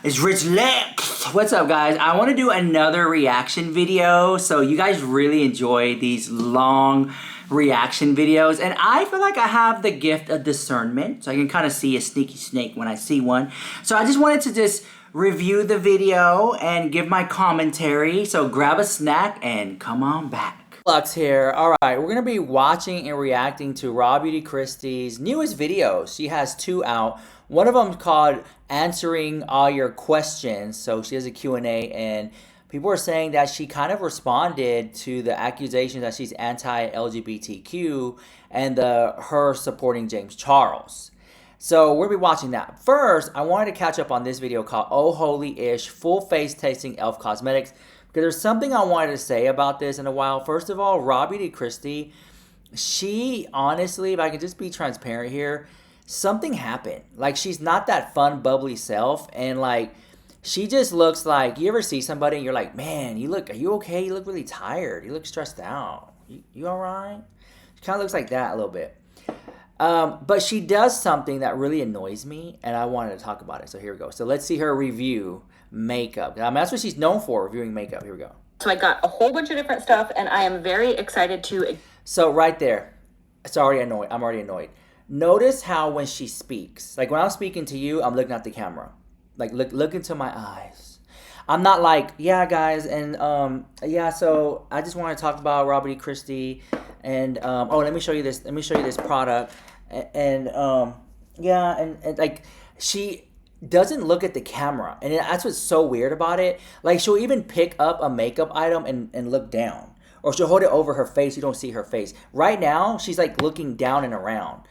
It's Rich Lips. What's up, guys? I want to do another reaction video. So you guys really enjoy these long reaction videos, and I feel like I have the gift of discernment, so I can kind of see a sneaky snake when I see one. So I just wanted to just review the video and give my commentary. So grab a snack and come on back. Lux here. All right, we're gonna be watching and reacting to Raw Beauty Kristi's newest videos. She has 2 out. One of them is called Answering All Your Questions. So she has a Q&A, and people are saying that she kind of responded to the accusations that she's anti-LGBTQ and her supporting James Charles. So we're going to be watching that. First, I wanted to catch up on this video called Oh Holy Ish, Full Face Tasting e.l.f. Cosmetics, because there's something I wanted to say about this in a while. First of all, Raw Beauty Kristi, she honestly, if I can just be transparent here, something happened. Like, she's not that fun, bubbly self, and like, she just looks like, you ever see somebody and you're like, man, are you okay? You look really tired. You look stressed out. You all right? She kind of looks like that a little bit. But she does something that really annoys me, and I wanted to talk about it. So here we go. So let's see her review makeup. I mean, that's what she's known for, reviewing makeup. Here we go. So I got a whole bunch of different stuff, and I am very excited to... So right there, it's already annoyed. I'm already annoyed. Notice how when she speaks, like when I'm speaking to you, I'm looking at the camera. Like, look into my eyes. I'm not like, yeah, guys, and yeah, so I just want to talk about Raw Beauty Kristi, and oh, let me show you this. Let me show you this product, and yeah, and like, she doesn't look at the camera, and that's what's so weird about it. Like, she'll even pick up a makeup item and look down, or she'll hold it over her face. You don't see her face. Right now, she's like looking down and around.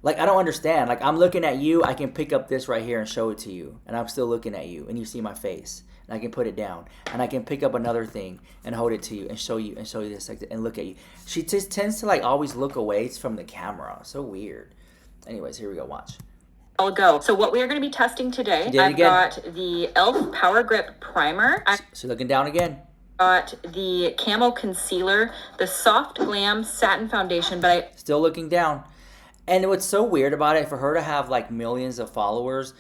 Like, I don't understand. Like, I'm looking at you. I can pick up this right here and show it to you. And I'm still looking at you. And you see my face. And I can put it down. And I can pick up another thing and hold it to you and show you this like, and look at you. She just tends to, like, always look away from the camera. So weird. Anyways, here we go. Watch. I'll go. So what we are going to be testing today, I've got the e.l.f. Power Grip Primer. She's looking down again. Got the Camo Concealer, the Soft Glam Satin Foundation, but Still looking down. And what's so weird about it, for her to have like millions of followers,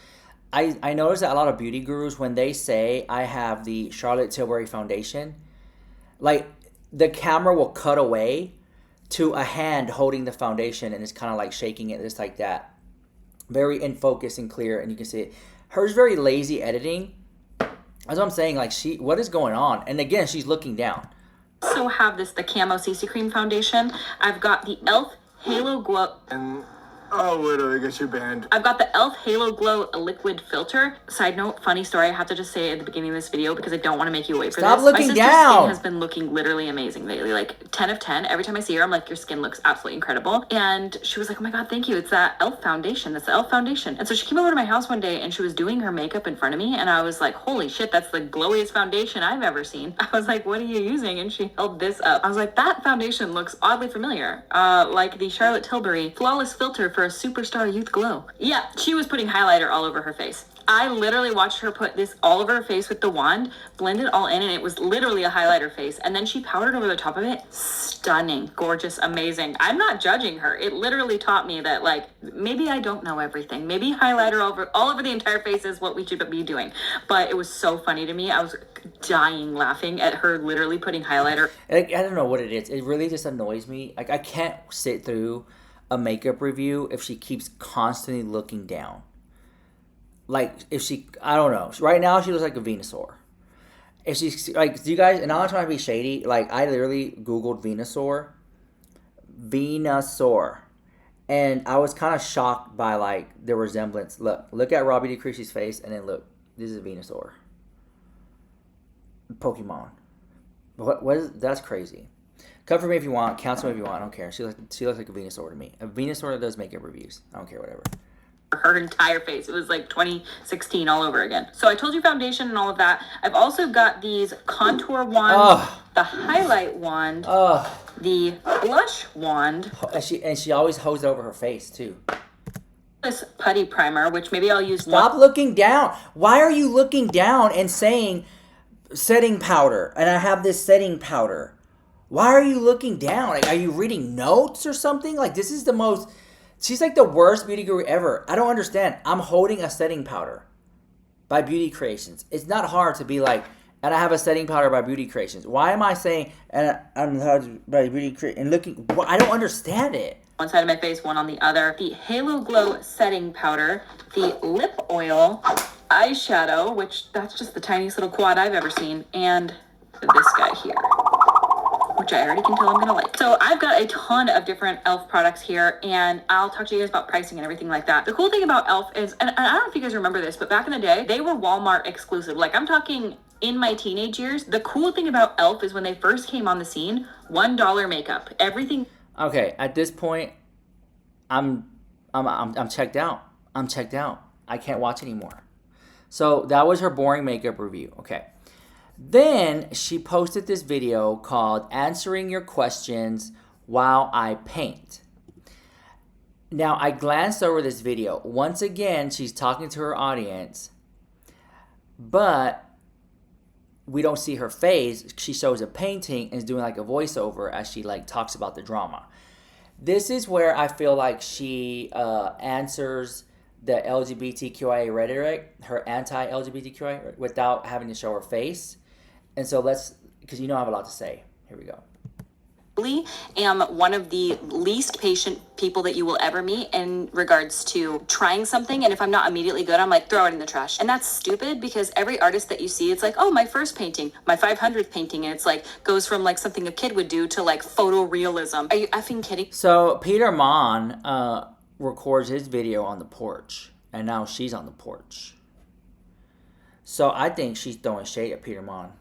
I noticed that a lot of beauty gurus, when they say I have the Charlotte Tilbury foundation, like the camera will cut away to a hand holding the foundation and it's kind of like shaking it just like that. Very in focus and clear, and you can see it. Hers very lazy editing. That's what I'm saying. Like, what is going on? And again, she's looking down. I also have the Camo CC Cream Foundation. I've got the e.l.f. Halo Glow. Oh, literally get you banned. I've got the e.l.f. Halo Glow liquid filter. Side note, funny story. I have to just say at the beginning of this video because I don't want to make you wait for this. Stop looking My sister's down. skin has been looking literally amazing lately. Like 10 of 10. Every time I see her, I'm like, your skin looks absolutely incredible. And she was like, oh my God, thank you. It's that e.l.f. foundation. That's the e.l.f. foundation. And so she came over to my house one day and she was doing her makeup in front of me. And I was like, holy shit, that's the glowiest foundation I've ever seen. I was like, what are you using? And she held this up. I was like, that foundation looks oddly familiar. Like the Charlotte Tilbury Flawless Filter for a Superstar Youth Glow. Yeah, she was putting highlighter all over her face. I literally watched her put this all over her face with the wand, blend it all in, and it was literally a highlighter face. And then she powdered over the top of it. Stunning, gorgeous, amazing. I'm not judging her. It literally taught me that, like, maybe I don't know everything. Maybe highlighter all over the entire face is what we should be doing. But it was so funny to me. I was dying laughing at her literally putting highlighter. I don't know what it is. It really just annoys me. Like, I can't sit through a makeup review if she keeps constantly looking down. Like, if she, I don't know. Right now, she looks like a Venusaur. If she's, like, do you guys, and I'm not trying to be shady, like, I literally Googled Venusaur. And I was kind of shocked by, like, the resemblance. Look at Raw Beauty Kristi's face, and then look, this is a Venusaur. Pokemon. What is, that's crazy. Cover me if you want, cancel me if you want, I don't care. She looks like a Venusaur to me. A Venusaur that does makeup reviews. I don't care, whatever. Her entire face. It was like 2016 all over again. So I told you foundation and all of that. I've also got these contour wands, the highlight wand, the blush wand. And she always holds it over her face too. This putty primer, which maybe I'll use. Stop looking down. Why are you looking down and saying setting powder? And I have this setting powder. Why are you looking down? Like, are you reading notes or something? Like, this is the most... She's like the worst beauty guru ever. I don't understand. I'm holding a setting powder. by Beauty Creations. It's not hard to be like, and I have a setting powder by Beauty Creations. Why am I saying, and I'm by Beauty Creations, and looking, well, I don't understand it. One side of my face, one on the other. The Halo Glow setting powder, the lip oil, eyeshadow, which that's just the tiniest little quad I've ever seen, and this guy here, which I already can tell I'm gonna like. So I've got a ton of different e.l.f. products here, and I'll talk to you guys about pricing and everything like that. The cool thing about e.l.f. is, and I don't know if you guys remember this, but back in the day, they were Walmart exclusive. Like, I'm talking in my teenage years. The cool thing about e.l.f. is when they first came on the scene, $1 makeup, everything. Okay, at this point, I'm checked out. I'm checked out. I can't watch anymore. So that was her boring makeup review. Okay. Then she posted this video called Answering Your Questions While I Paint. Now, I glanced over this video. Once again, she's talking to her audience, but we don't see her face. She shows a painting and is doing like a voiceover as she like talks about the drama. This is where I feel like she answers the LGBTQIA rhetoric, her anti-LGBTQIA, without having to show her face. And so because I have a lot to say. Here we go. Am one of the least patient people that you will ever meet in regards to trying something, and if I'm not immediately good, I'm like, throw it in the trash. And that's stupid, because every artist that you see, it's like, oh, my first painting, my 500th painting, and it's like goes from like something a kid would do to like photorealism. Are you effing kidding? So Peter Mon records his video on the porch, and now she's on the porch. So I think she's throwing shade at Peter Mon.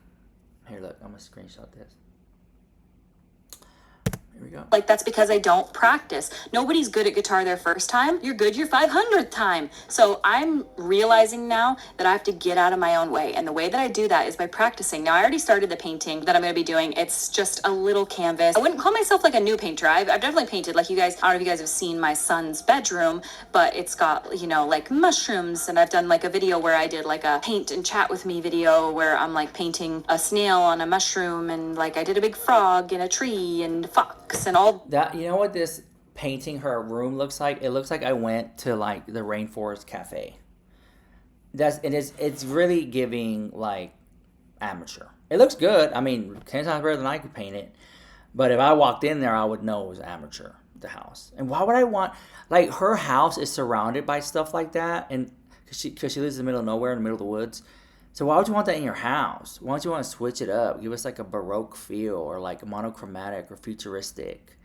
Here, look, I'm gonna screenshot this. Here we go. Like, that's because I don't practice. Nobody's good at guitar their first time. You're good your 500th time. So I'm realizing now that I have to get out of my own way. And the way that I do that is by practicing. Now, I already started the painting that I'm going to be doing. It's just a little canvas. I wouldn't call myself like a new painter. I've definitely painted, like, you guys, I don't know if you guys have seen my son's bedroom, but it's got, like mushrooms. And I've done like a video where I did like a paint and chat with me video where I'm like painting a snail on a mushroom, and like I did a big frog and a tree and fox and all that. You know what this painting her room looks like? It looks like I went to like the Rainforest Cafe. It's really giving like amateur. It looks good. I mean, 10 times better than I could paint it. But if I walked in there, I would know it was amateur, the house. And why would I want, like, her house is surrounded by stuff like that, and because she lives in the middle of nowhere, in the middle of the woods. So why would you want that in your house? Why don't you want to switch it up? Give us like a Baroque feel, or like monochromatic or futuristic.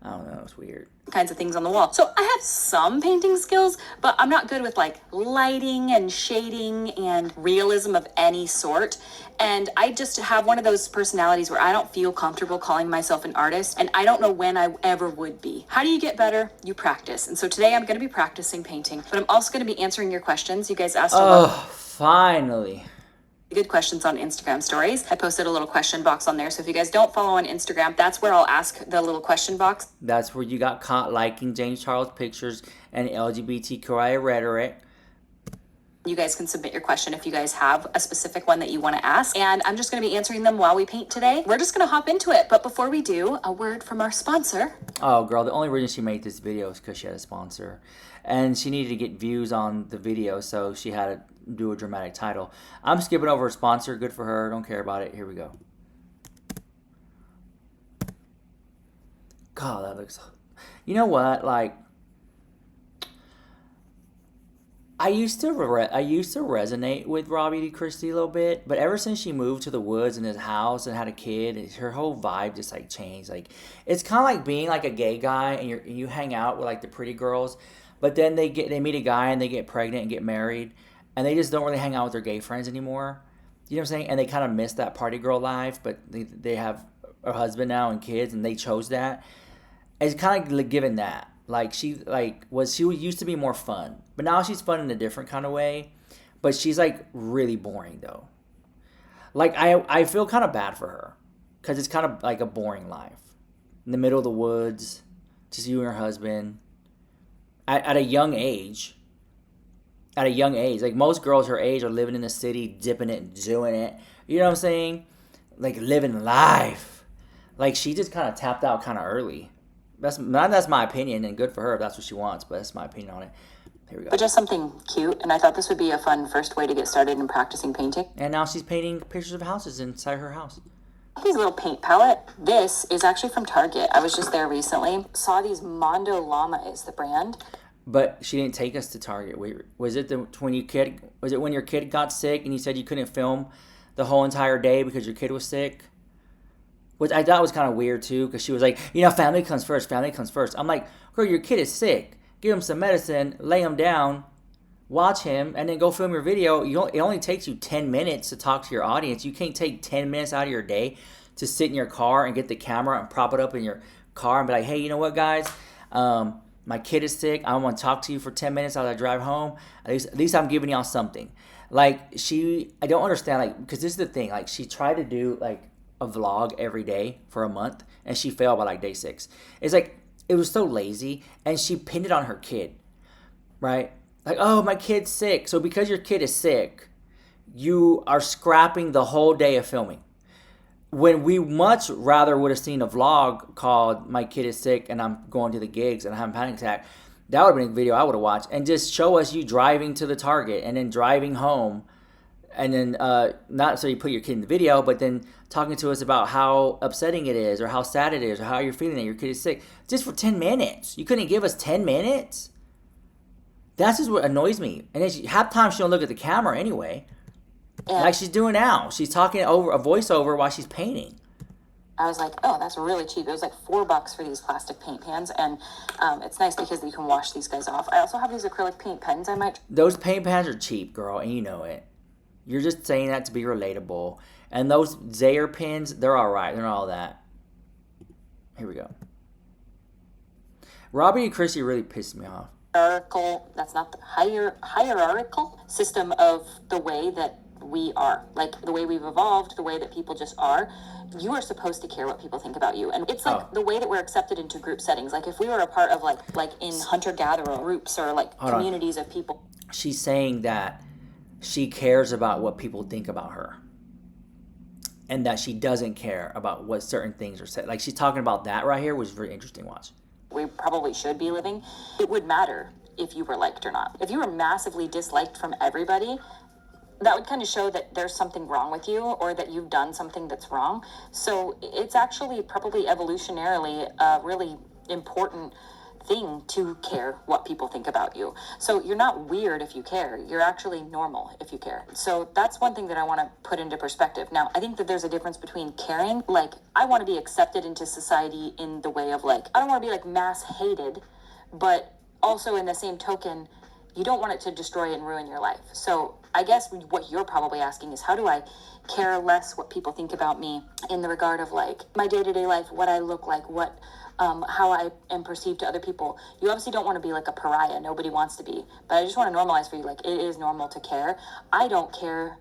I don't know, it's weird. Kinds of things on the wall. So I have some painting skills, but I'm not good with like lighting and shading and realism of any sort. And I just have one of those personalities where I don't feel comfortable calling myself an artist, and I don't know when I ever would be. How do you get better? You practice. And so today I'm going to be practicing painting, but I'm also going to be answering your questions. You guys asked a lot. Finally. Good questions on Instagram stories. I posted a little question box on there. So if you guys don't follow on Instagram, that's where I'll ask the little question box. That's where you got caught liking James Charles pictures and LGBTQIA rhetoric. You guys can submit your question if you guys have a specific one that you want to ask. And I'm just going to be answering them while we paint today. We're just going to hop into it. But before we do, a word from our sponsor. Oh, girl, the only reason she made this video is because she had a sponsor. And she needed to get views on the video, so she had to do a dramatic title. I'm skipping over her sponsor. Good for her. Don't care about it. Here we go. God, that looks... You know what? Like, I used to resonate with Robbie Kristi a little bit, but ever since she moved to the woods in his house and had a kid, her whole vibe just like changed. Like, it's kind of like being like a gay guy, and you hang out with like the pretty girls, but then they meet a guy and they get pregnant and get married, and they just don't really hang out with their gay friends anymore. You know what I'm saying? And they kind of miss that party girl life, but they have a husband now and kids, and they chose that. It's kind of like giving that. Like, she used to be more fun, but now she's fun in a different kind of way. But she's like really boring though. Like, I feel kind of bad for her, because it's kind of like a boring life in the middle of the woods, just you and her husband at a young age. At a young age, like most girls her age are living in the city, dipping it and doing it. You know what I'm saying? Like, living life. Like, she just kind of tapped out kind of early. That's my opinion, and good for her if that's what she wants, but that's my opinion on it. Here we go. But just something cute, and I thought this would be a fun first way to get started in practicing painting. And now she's painting pictures of houses inside her house. These little paint palette. This is actually from Target. I was just there recently. Saw these Mondo Llama is the brand. But she didn't take us to Target. Was it when your kid got sick and you said you couldn't film the whole entire day because your kid was sick? Which I thought was kind of weird too, because she was like, family comes first. Family comes first. I'm like, girl, your kid is sick. Give him some medicine, lay him down, watch him, and then go film your video. It only takes you 10 minutes to talk to your audience. You can't take 10 minutes out of your day to sit in your car and get the camera and prop it up in your car and be like, hey, you know what, guys? My kid is sick. I want to talk to you for 10 minutes as I drive home. At least I'm giving y'all something. Like, I don't understand, like, because this is the thing. Like, she tried to do, like, a vlog every day for a month, and she failed by, like, day 6. It's like, it was so lazy, and she pinned it on her kid, right? Like, oh, my kid's sick. So because your kid is sick, you are scrapping the whole day of filming. When we much rather would have seen a vlog called My Kid is Sick and I'm going to the gigs and I have a panic attack, that would have been a video I would have watched. And just show us you driving to the Target and then driving home. And then not so you put your kid in the video, but then talking to us about how upsetting it is or how sad it is or how you're feeling that your kid is sick. Just for 10 minutes. You couldn't give us 10 minutes? That's just what annoys me. And then half time she don't look at the camera anyway. And like she's doing now. She's talking over a voiceover while she's painting. I was like, oh, that's really cheap. It was like $4 for these plastic paint pans. And it's nice because you can wash these guys off. I also have these acrylic paint pens. Those paint pans are cheap, girl, and you know it. You're just saying that to be relatable. And those Zaire pens, they're all right. They're not all that. Here we go. Robbie and Kristi really pissed me off. That's not the hierarchical system of the way that we are, like the way we've evolved, the way that people just are. You are supposed to care what people think about you, and it's like the way that we're accepted into group settings. Like if we were a part of like in hunter-gatherer groups or like communities of people. She's saying that she cares about what people think about her, and that she doesn't care about what certain things are said. Like she's talking about that right here, was very interesting. Watch. We probably should be living. It would matter if you were liked or not. If you were massively disliked from everybody, that would kind of show that there's something wrong with you or that you've done something that's wrong. So it's actually probably evolutionarily a really important thing to care what people think about you. So you're not weird if you care. You're actually normal if you care. So that's one thing that I want to put into perspective. Now, I think that there's a difference between caring. Like, I want to be accepted into society in the way of like, I don't want to be like mass hated, but also in the same token, you don't want it to destroy and ruin your life. So I guess what you're probably asking is, how do I care less what people think about me in the regard of like my day-to-day life, what I look like, how I am perceived to other people. You obviously don't want to be like a pariah. Nobody wants to be. But I just want to normalize for you, like, it is normal to care. I don't care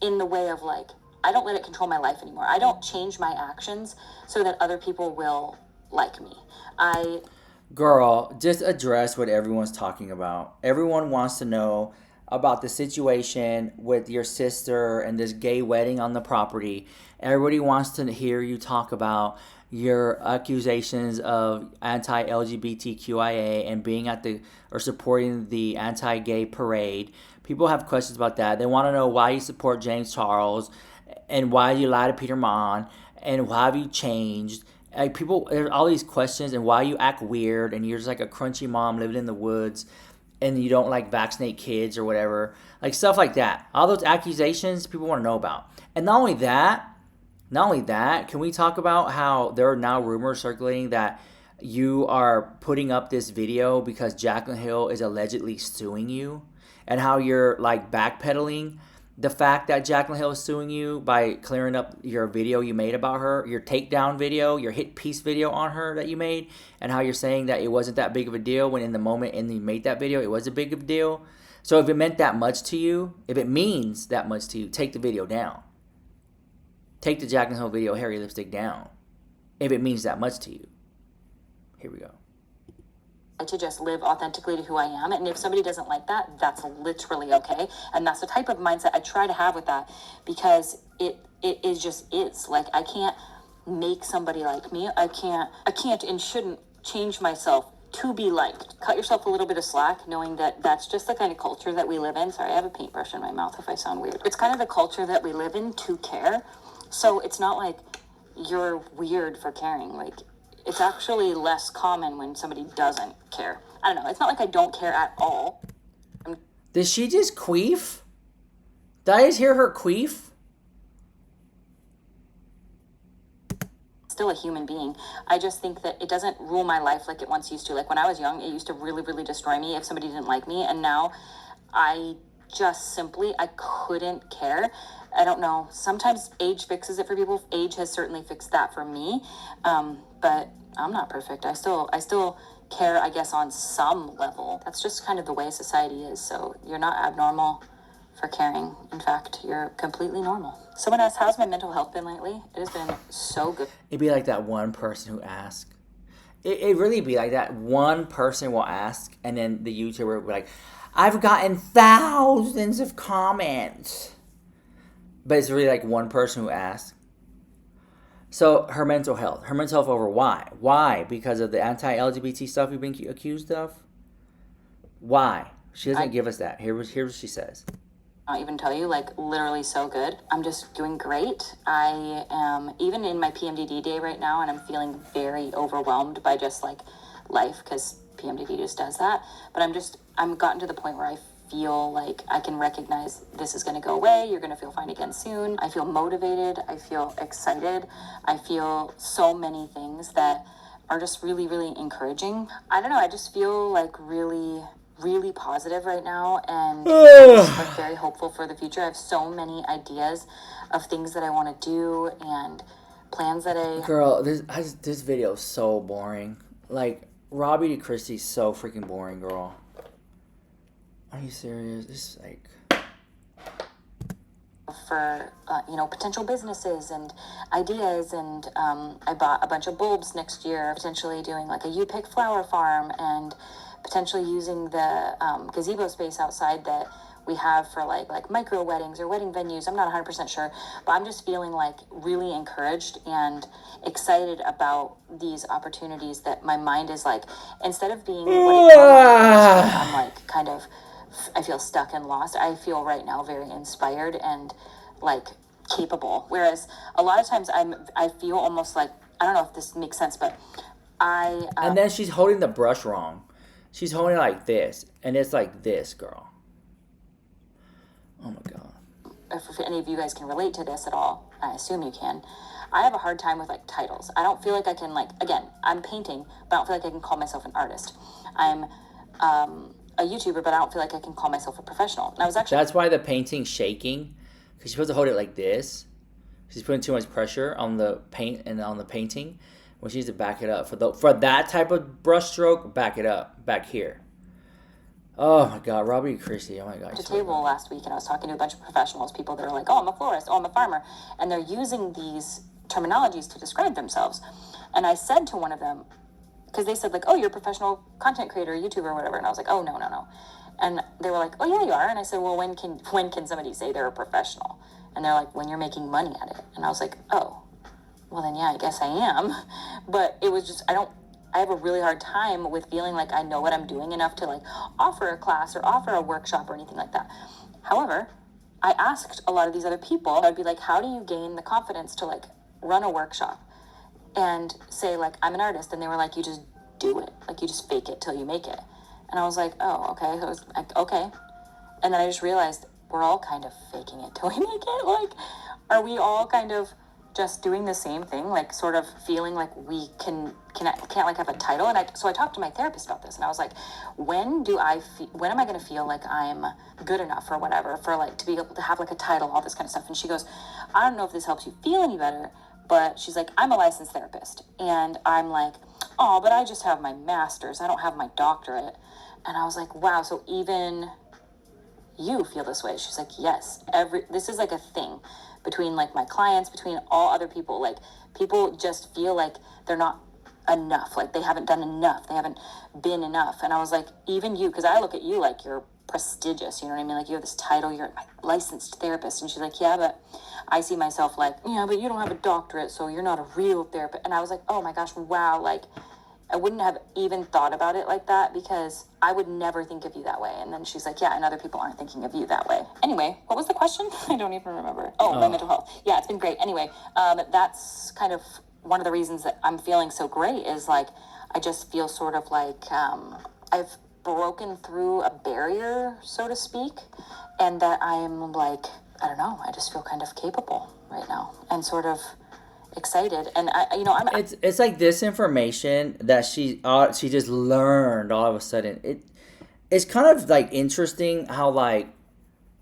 in the way of like, I don't let it control my life anymore. I don't change my actions so that other people will like me. Girl, just address what everyone's talking about. Everyone wants to know about the situation with your sister and this gay wedding on the property. Everybody wants to hear you talk about your accusations of anti-LGBTQIA and being or supporting the anti-gay parade. People have questions about that. They want to know why you support James Charles and why you lie to Peter Mon and why have you changed. Like people, there's all these questions, and why you act weird, and you're just like a crunchy mom living in the woods, and you don't like vaccinate kids or whatever, like stuff like that. All those accusations people want to know about. And not only that, can we talk about how there are now rumors circulating that you are putting up this video because Jaclyn Hill is allegedly suing you, and how you're like backpedaling the fact that Jaclyn Hill is suing you by clearing up your video you made about her, your takedown video, your hit piece video on her that you made, and how you're saying that it wasn't that big of a deal when in the moment and you made that video, it was a big of a deal. So if it meant that much to you, if it means that much to you, take the video down. Take the Jaclyn Hill video, Hairy Lipstick, down. If it means that much to you. Here we go. To just live authentically to who I am. And if somebody doesn't like that, that's literally okay. And that's the type of mindset I try to have with that, because it is. Like, I can't make somebody like me. I can't and shouldn't change myself to be liked. Cut yourself a little bit of slack, knowing that that's just the kind of culture that we live in. Sorry, I have a paintbrush in my mouth if I sound weird. It's kind of the culture that we live in to care. So it's not like you're weird for caring. Like, it's actually less common when somebody doesn't care. I don't know. It's not like I don't care at all. Did she just queef? Did I just hear her queef? Still a human being. I just think that it doesn't rule my life like it once used to. Like when I was young, it used to really, really destroy me if somebody didn't like me. And now I just simply, I couldn't care. I don't know. Sometimes age fixes it for people. Age has certainly fixed that for me. But I'm not perfect. I still care, I guess, on some level. That's just kind of the way society is. So you're not abnormal for caring. In fact, you're completely normal. Someone asked, how's my mental health been lately? It has been so good. It'd be like that one person who asked. It'd really be like that one person will ask, and then the YouTuber would be like, I've gotten thousands of comments. But it's really like one person who asked. So her mental health over why? Why? Because of the anti-LGBT stuff you've been accused of? Why? She doesn't give us that. Here's what she says. Not even tell you, like, literally so good. I'm just doing great. I am even in my PMDD day right now, and I'm feeling very overwhelmed by just like life, because PMDD just does that. But I'm gotten to the point where I feel like I can recognize this is going to go away. You're going to feel fine again soon. I feel motivated. I feel excited. I feel so many things that are just really, really encouraging. I don't know. I just feel like really positive right now, and just like very hopeful for the future. I have so many ideas of things that I want to do and plans that Girl, this video is so boring. Like, Robbie to Kristi is so freaking boring, girl. Are you serious? This is like... for potential businesses and ideas, and I bought a bunch of bulbs next year, potentially doing like a you-pick flower farm, and potentially using the gazebo space outside that we have for like micro weddings or wedding venues. I'm not 100% sure, but I'm just feeling like really encouraged and excited about these opportunities that my mind is like, instead of being what it is, I'm like kind of, I feel stuck and lost. I feel right now very inspired and like capable. Whereas a lot of times I feel almost like, I don't know if this makes sense, but and then she's holding the brush wrong. She's holding it like this, and it's like this, girl. Oh my God. If any of you guys can relate to this at all, I assume you can. I have a hard time with like titles. I don't feel like I can, like, again, I'm painting, but I don't feel like I can call myself an artist. I'm a YouTuber, but I don't feel like I can call myself a professional. And I was actually... That's why the painting's shaking, because she's supposed to hold it like this. She's putting too much pressure on the paint and on the painting. When she needs to back it up. For that type of brush stroke, back it up. Back here. Oh my God, Robbie and Kristi. Oh my God. To table last week, and I was talking to a bunch of professionals, people that are like, oh, I'm a florist, oh, I'm a farmer. And they're using these terminologies to describe themselves. And I said to one of them, because they said like, oh, you're a professional content creator, YouTuber, or whatever. And I was like, oh, no. And they were like, oh, yeah, you are. And I said, well, when can somebody say they're a professional? And they're like, when you're making money at it. And I was like, oh, well then, yeah, I guess I am. But it was just, I have a really hard time with feeling like I know what I'm doing enough to like offer a class or offer a workshop or anything like that. However, I asked a lot of these other people, I'd be like, how do you gain the confidence to like run a workshop and say like, I'm an artist? And they were like, you just do it. Like you just fake it till you make it. And I was like, oh, okay. So I was like, okay. And then I just realized we're all kind of faking it till we make it. Like, are we all kind of just doing the same thing, like sort of feeling like we can't like have a title? And so I talked to my therapist about this, and I was like, when am I going to feel like I'm good enough or whatever for like to be able to have like a title, all this kind of stuff? And she goes, I don't know if this helps you feel any better, but she's like, I'm a licensed therapist. And I'm like, oh, but I just have my master's, I don't have my doctorate. And I was like, wow, so even you feel this way? She's like, yes, this is like a thing between like my clients, between all other people. Like people just feel like they're not enough, like they haven't done enough, they haven't been enough. And I was like, even you, because I look at you like you're prestigious, you know what I mean? Like you have this title, you're a licensed therapist. And she's like, yeah, but I see myself like, yeah, but you don't have a doctorate, so you're not a real therapist. And I was like, oh my gosh, wow, like I wouldn't have even thought about it like that because I would never think of you that way. And then she's like, yeah, and other people aren't thinking of you that way. Anyway, what was the question? I don't even remember. Oh, my mental health. Yeah, it's been great. Anyway, that's kind of one of the reasons that I'm feeling so great is like, I just feel sort of like I've broken through a barrier, so to speak, and that I'm like, I don't know, I just feel kind of capable right now and sort of excited. And It's like this information that she just learned all of a sudden. It's kind of like interesting how like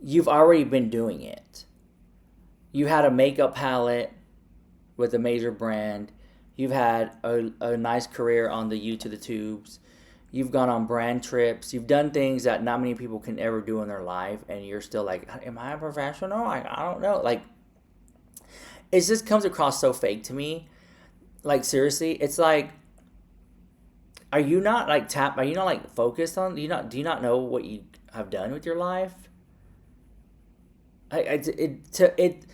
you've already been doing it. You had a makeup palette with a major brand. You've had a nice career on the U to the Tubes. You've gone on brand trips. You've done things that not many people can ever do in their life, and you're still like, am I a professional? Like, I don't know. Like, it just comes across so fake to me. Like, seriously, it's like, are you not like Are you not like focused on? Do you not know what you have done with your life? It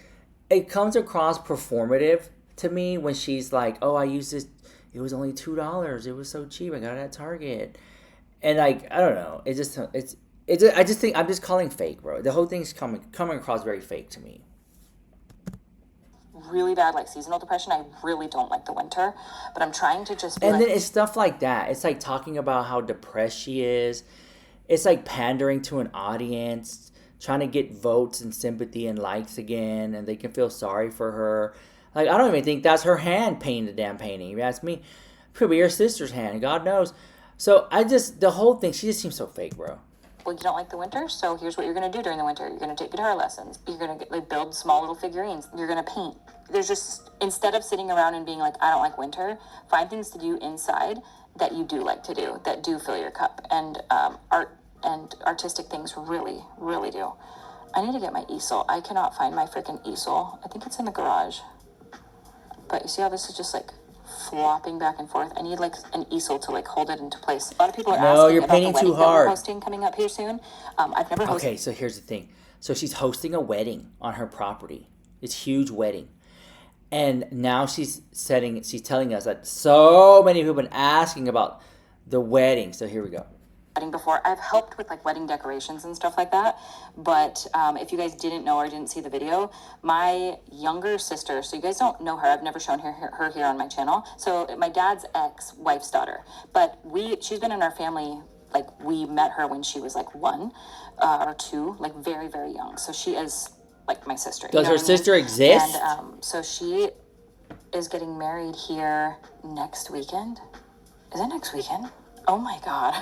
comes across performative to me when she's like, oh, I used this. It was only $2. It was so cheap. I got it at Target. And like, I don't know. I just think I'm just calling fake, bro. The whole thing's coming across very fake to me. Really bad like seasonal depression. I really don't like the winter, but I'm trying to just be and then it's stuff like that. It's like talking about how depressed she is. It's like pandering to an audience, trying to get votes and sympathy and likes again, and they can feel sorry for her. Like, I don't even think that's her hand painting the damn painting. If you ask me, it could be your sister's hand. God knows. So the whole thing, she just seems so fake, bro. Well, you don't like the winter, so here's what you're going to do during the winter. You're going to take guitar lessons. You're going to build small little figurines. You're going to paint. There's just, instead of sitting around and being like, I don't like winter, find things to do inside that you do like to do, that do fill your cup. And art and artistic things really, really do. I need to get my easel. I cannot find my freaking easel. I think it's in the garage. But you see how this is just like flopping back and forth? I need like an easel to like hold it into place. A lot of people are asking you're about the painting wedding too that we're hard. hosting coming up here soon. I've never hosted. Okay, so here's the thing. So she's hosting a wedding on her property. It's huge wedding. And now she's telling us that so many people have been asking about the wedding. So here we go. Wedding before. I've helped with like wedding decorations and stuff like that. But if you guys didn't know or didn't see the video, my younger sister, so you guys don't know her, I've never shown her here on my channel. So my dad's ex-wife's daughter. But she's been in our family, like we met her when she was like 1 or 2, like very, very young. So she is like my sister. Does her sister exist? And so she is getting married here next weekend. Is it next weekend? Oh my God.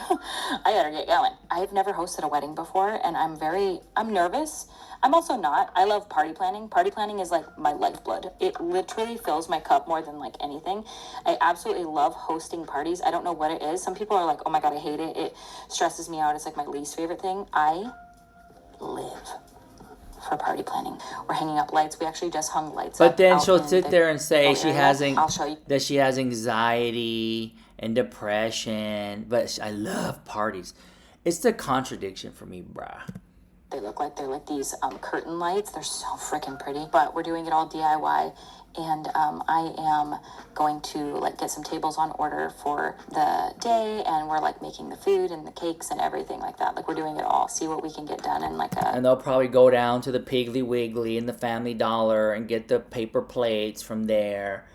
I gotta get going. I've never hosted a wedding before, and I'm nervous. I'm also not. I love party planning. Party planning is like my lifeblood. It literally fills my cup more than like anything. I absolutely love hosting parties. I don't know what it is. Some people are like, oh my God, I hate it. It stresses me out. It's like my least favorite thing. I live for party planning. We're hanging up lights. We actually just hung lights up. But then she'll sit there and say I'll show you. that she has anxiety and depression, but I love parties. It's the contradiction for me, bruh. They look like they're like these curtain lights. They're so freaking pretty. But we're doing it all DIY, and I am going to like get some tables on order for the day, and we're like making the food and the cakes and everything like that. Like we're doing it all. See what we can get done in like a. And they'll probably go down to the Piggly Wiggly and the Family Dollar and get the paper plates from there.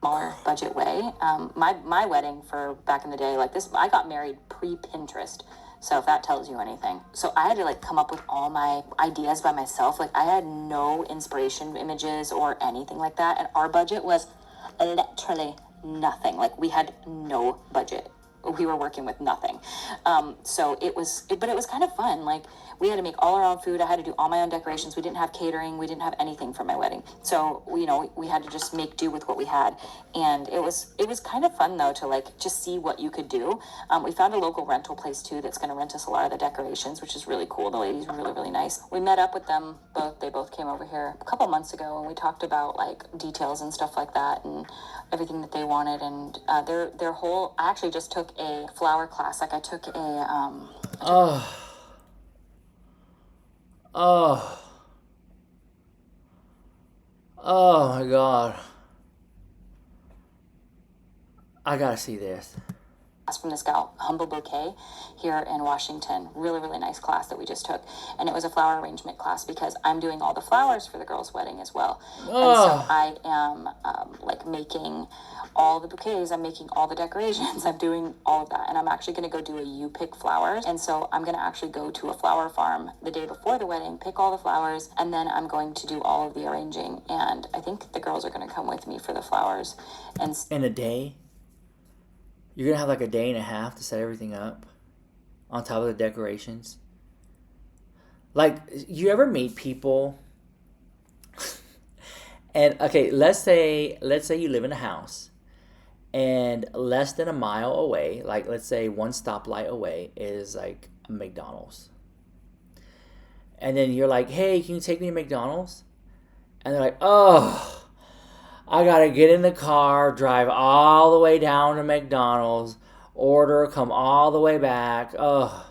Smaller budget way. My wedding for back in the day, like this, I got married pre-Pinterest. So if that tells you anything. So I had to like come up with all my ideas by myself. Like I had no inspiration images or anything like that. And our budget was literally nothing. Like we had no budget. We were working with nothing. So it was kind of fun. Like we had to make all our own food. I had to do all my own decorations. We didn't have catering. We didn't have anything for my wedding. So, we had to just make do with what we had. And it was kind of fun though to like just see what you could do. We found a local rental place too that's going to rent us a lot of the decorations, which is really cool. The ladies were really, really nice. We met up with them both. They both came over here a couple months ago and we talked about like details and stuff like that and everything that they wanted. And their whole, I actually just took a flower class. Like I took a, Oh my God. I gotta see this. From this gal, Humble Bouquet, here in Washington. Really, really nice class that we just took. And it was a flower arrangement class because I'm doing all the flowers for the girl's wedding as well. And so I am like making all the bouquets, I'm making all the decorations, I'm doing all of that. And I'm actually going to go do a you pick flowers. And so I'm going to actually go to a flower farm the day before the wedding, pick all the flowers, and then I'm going to do all of the arranging. And I think the girls are going to come with me for the flowers. And In a day? You're gonna have like a day and a half to set everything up on top of the decorations. Like, you ever meet people and okay, let's say you live in a house and less than a mile away, like let's say one stoplight away is like a McDonald's. And then you're like, hey, can you take me to McDonald's? And they're like, oh, I gotta get in the car, drive all the way down to McDonald's, order, come all the way back. Ugh.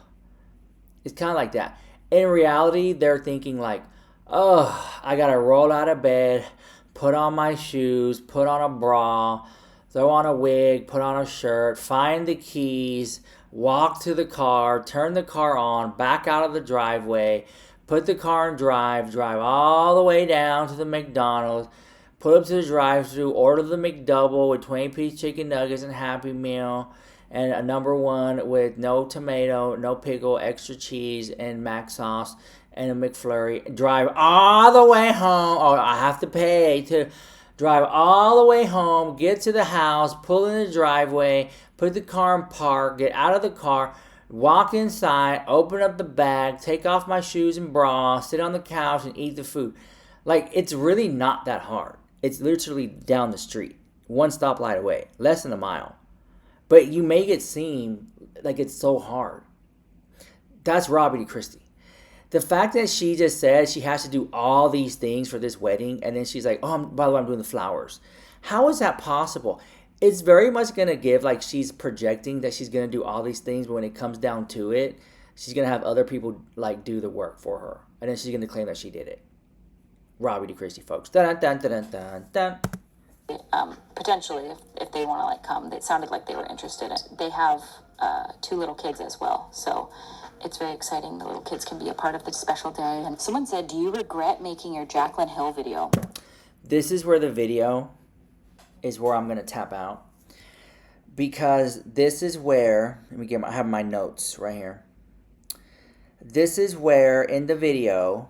It's kind of like that. In reality, they're thinking like, oh, I gotta roll out of bed, put on my shoes, put on a bra, throw on a wig, put on a shirt, find the keys, walk to the car, turn the car on, back out of the driveway, put the car in drive all the way down to the McDonald's, pull up to the drive-thru, order the McDouble with 20-piece chicken nuggets and Happy Meal, and a number one with no tomato, no pickle, extra cheese, and mac sauce, and a McFlurry. Drive all the way home. Oh, I have to pay to drive all the way home, get to the house, pull in the driveway, put the car in park, get out of the car, walk inside, open up the bag, take off my shoes and bra, sit on the couch, and eat the food. Like, it's really not that hard. It's literally down the street, one stoplight away, less than a mile. But you make it seem like it's so hard. That's Robbie to Kristi. The fact that she just said she has to do all these things for this wedding, and then she's like, oh, by the way, I'm doing the flowers. How is that possible? It's very much going to give, like, she's projecting that she's going to do all these things, but when it comes down to it, she's going to have other people, like, do the work for her. And then she's going to claim that she did it. Robbie to Kristi, folks. Dun, dun, dun, dun, dun, dun. Potentially, if they want to like come, it sounded like they were interested. They have 2 little kids as well, so it's very exciting. The little kids can be a part of the special day. And someone said, do you regret making your Jaclyn Hill video? This is where the video is where I'm going to tap out, because this is where, I have my notes right here. This is where in the video,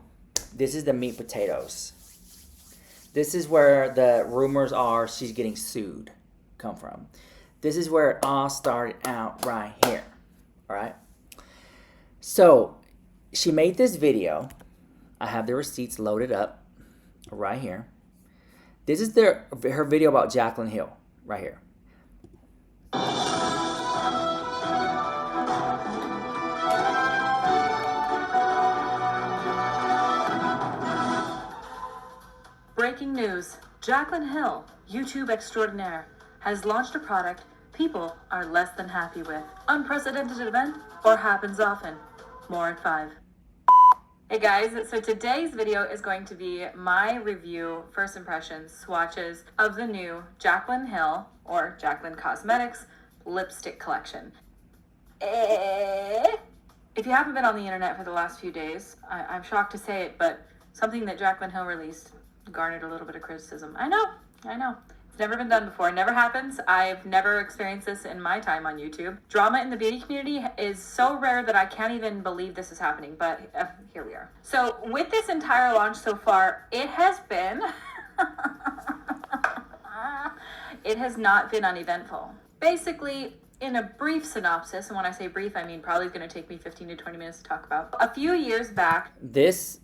this is the meat potatoes. This is where the rumors are she's getting sued come from. This is where it all started out right here. All right. So she made this video. I have the receipts loaded up right here. This is her video about Jaclyn Hill right here. Breaking news. Jaclyn Hill, YouTube extraordinaire, has launched a product people are less than happy with. Unprecedented event or happens often? More at 5. Hey guys, so today's video is going to be my review, first impressions, swatches of the new Jaclyn Hill or Jaclyn Cosmetics lipstick collection. If you haven't been on the internet for the last few days, I'm shocked to say it, but something that Jaclyn Hill released garnered a little bit of criticism. I know. It's never been done before. It never happens. I've never experienced this in my time on YouTube. Drama in the beauty community is so rare that I can't even believe this is happening, but here we are. So with this entire launch so far, it has been, it has not been uneventful. Basically, in a brief synopsis, and when I say brief, I mean probably going to take me 15 to 20 minutes to talk about. A few years back, this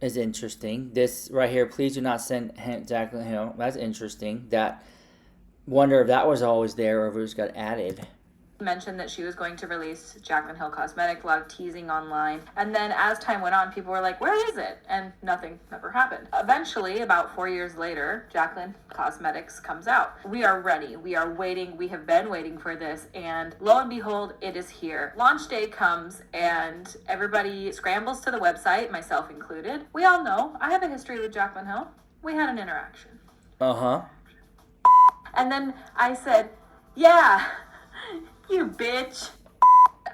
is interesting. This right here, please do not send Jaclyn Hill. That's interesting. That wonder if that was always there or if it just got added. Mentioned that she was going to release Jaclyn Hill Cosmetics, a lot of teasing online. And then as time went on, people were like, where is it? And nothing ever happened. Eventually, about 4 years later, Jaclyn Cosmetics comes out. We are ready. We are waiting. We have been waiting for this. And lo and behold, it is here. Launch day comes and everybody scrambles to the website, myself included. We all know I have a history with Jaclyn Hill. We had an interaction. Uh-huh. And then I said, Yeah, you bitch.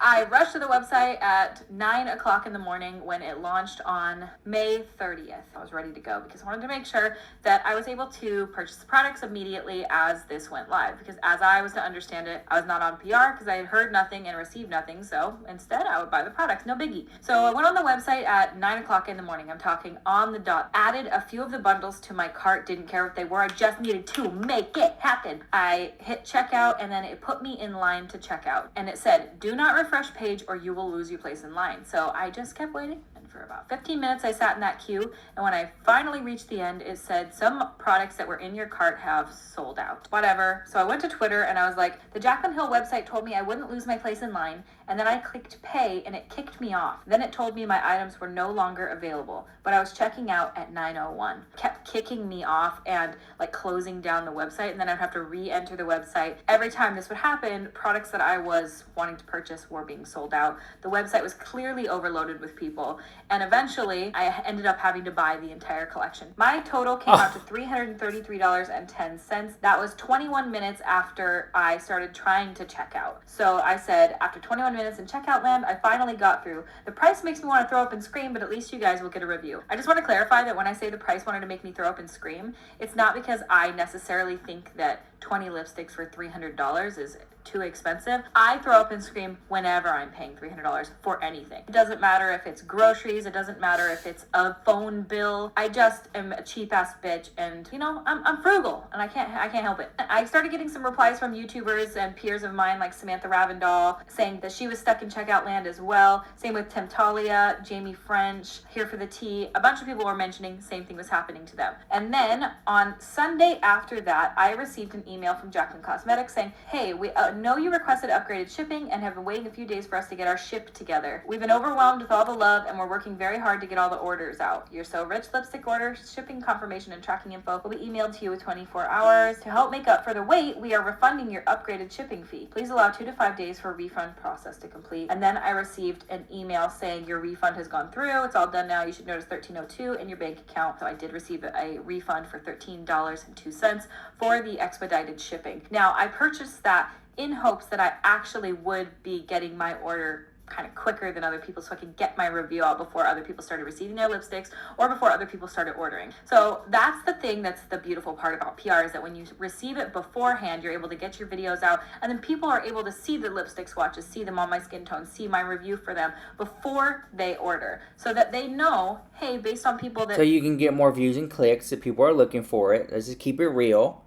I rushed to the website at 9 o'clock in the morning when it launched on May 30th. I was ready to go because I wanted to make sure that I was able to purchase the products immediately as this went live. Because as I was to understand it, I was not on PR because I had heard nothing and received nothing. So instead, I would buy the products, no biggie. So I went on the website at 9 o'clock in the morning. I'm talking on the dot. Added a few of the bundles to my cart. Didn't care what they were. I just needed to make it happen. I hit checkout and then it put me in line to checkout. And it said, do not refresh page or you will lose your place in line. So I just kept waiting, and for about 15 minutes I sat in that queue, and when I finally reached the end, it said some products that were in your cart have sold out. Whatever. So I went to Twitter and I was like, the Jaclyn Hill website told me I wouldn't lose my place in line, and then I clicked pay and it kicked me off. Then it told me my items were no longer available, but I was checking out at 9:01. Kept kicking me off and like closing down the website, and then I'd have to re-enter the website. Every time this would happen, products that I was wanting to purchase were being sold out. The website was clearly overloaded with people, and eventually I ended up having to buy the entire collection. My total came out to $333.10. That was 21 minutes after I started trying to check out. So I said, after 21 minutes in checkout land, I finally got through. The price makes me want to throw up and scream, but at least you guys will get a review. I just want to clarify that when I say the price wanted to make me throw up and scream, it's not because I necessarily think that 20 lipsticks for $300 is too expensive. I throw up and scream whenever I'm paying $300 for anything. It doesn't matter if it's groceries, it doesn't matter if it's a phone bill. I just am a cheap ass bitch, and you know, I'm frugal and I can't help it. I started getting some replies from YouTubers and peers of mine like Samantha Ravendall saying that she was stuck in checkout land as well. Same with Temptalia, Jamie French, Here for the Tea. A bunch of people were mentioning the same thing was happening to them. And then on Sunday after that, I received an email from Jaclyn Cosmetics saying, hey, we know you requested upgraded shipping and have been waiting a few days for us to get our ship together. We've been overwhelmed with all the love and we're working very hard to get all the orders out. Your So Rich lipstick order, shipping confirmation, and tracking info will be emailed to you with 24 hours. To help make up for the wait, we are refunding your upgraded shipping fee. Please allow 2 to 5 days for refund process to complete. And then I received an email saying your refund has gone through. It's all done now. You should notice $13.02 in your bank account. So I did receive a refund for $13.02 for the expedited shipping. Now I purchased that in hopes that I actually would be getting my order kind of quicker than other people, so I could get my review out before other people started receiving their lipsticks or before other people started ordering. So that's the thing that's the beautiful part about PR, is that when you receive it beforehand, you're able to get your videos out, and then people are able to see the lipstick swatches, see them on my skin tone, see my review for them before they order, so that they know, hey, based on people that... So you can get more views and clicks if people are looking for it. Let's just keep it real.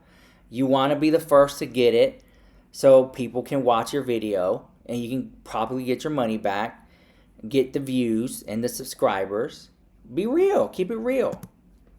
You want to be the first to get it so people can watch your video, and you can probably get your money back, get the views and the subscribers. Be real. Keep it real.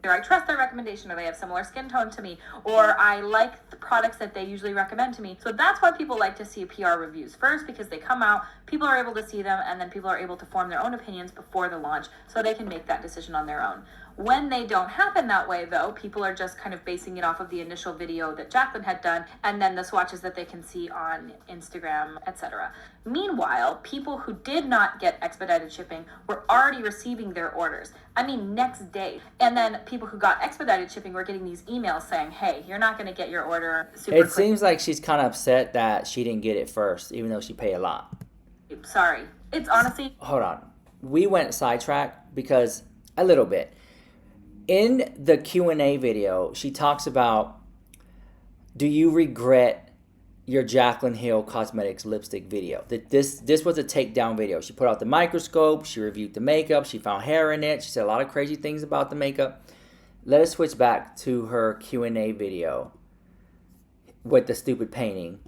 I trust their recommendation, or they have similar skin tone to me, or I like the products that they usually recommend to me. So that's why people like to see PR reviews first, because they come out, people are able to see them, and then people are able to form their own opinions before the launch, so they can make that decision on their own. When they don't happen that way, though, people are just kind of basing it off of the initial video that Jaclyn had done, and then the swatches that they can see on Instagram, etc. Meanwhile, people who did not get expedited shipping were already receiving their orders. I mean, next day. And then people who got expedited shipping were getting these emails saying, hey, you're not going to get your order super quick. It seems like she's kind of upset that she didn't get it first, even though she paid a lot. Sorry. It's honestly... Hold on. We went sidetracked because a little bit. In the Q&A video, she talks about, do you regret your Jaclyn Hill Cosmetics lipstick video? That this was a takedown video. She put out the microscope, she reviewed the makeup, she found hair in it, she said a lot of crazy things about the makeup. Let us switch back to her Q&A video with the stupid painting.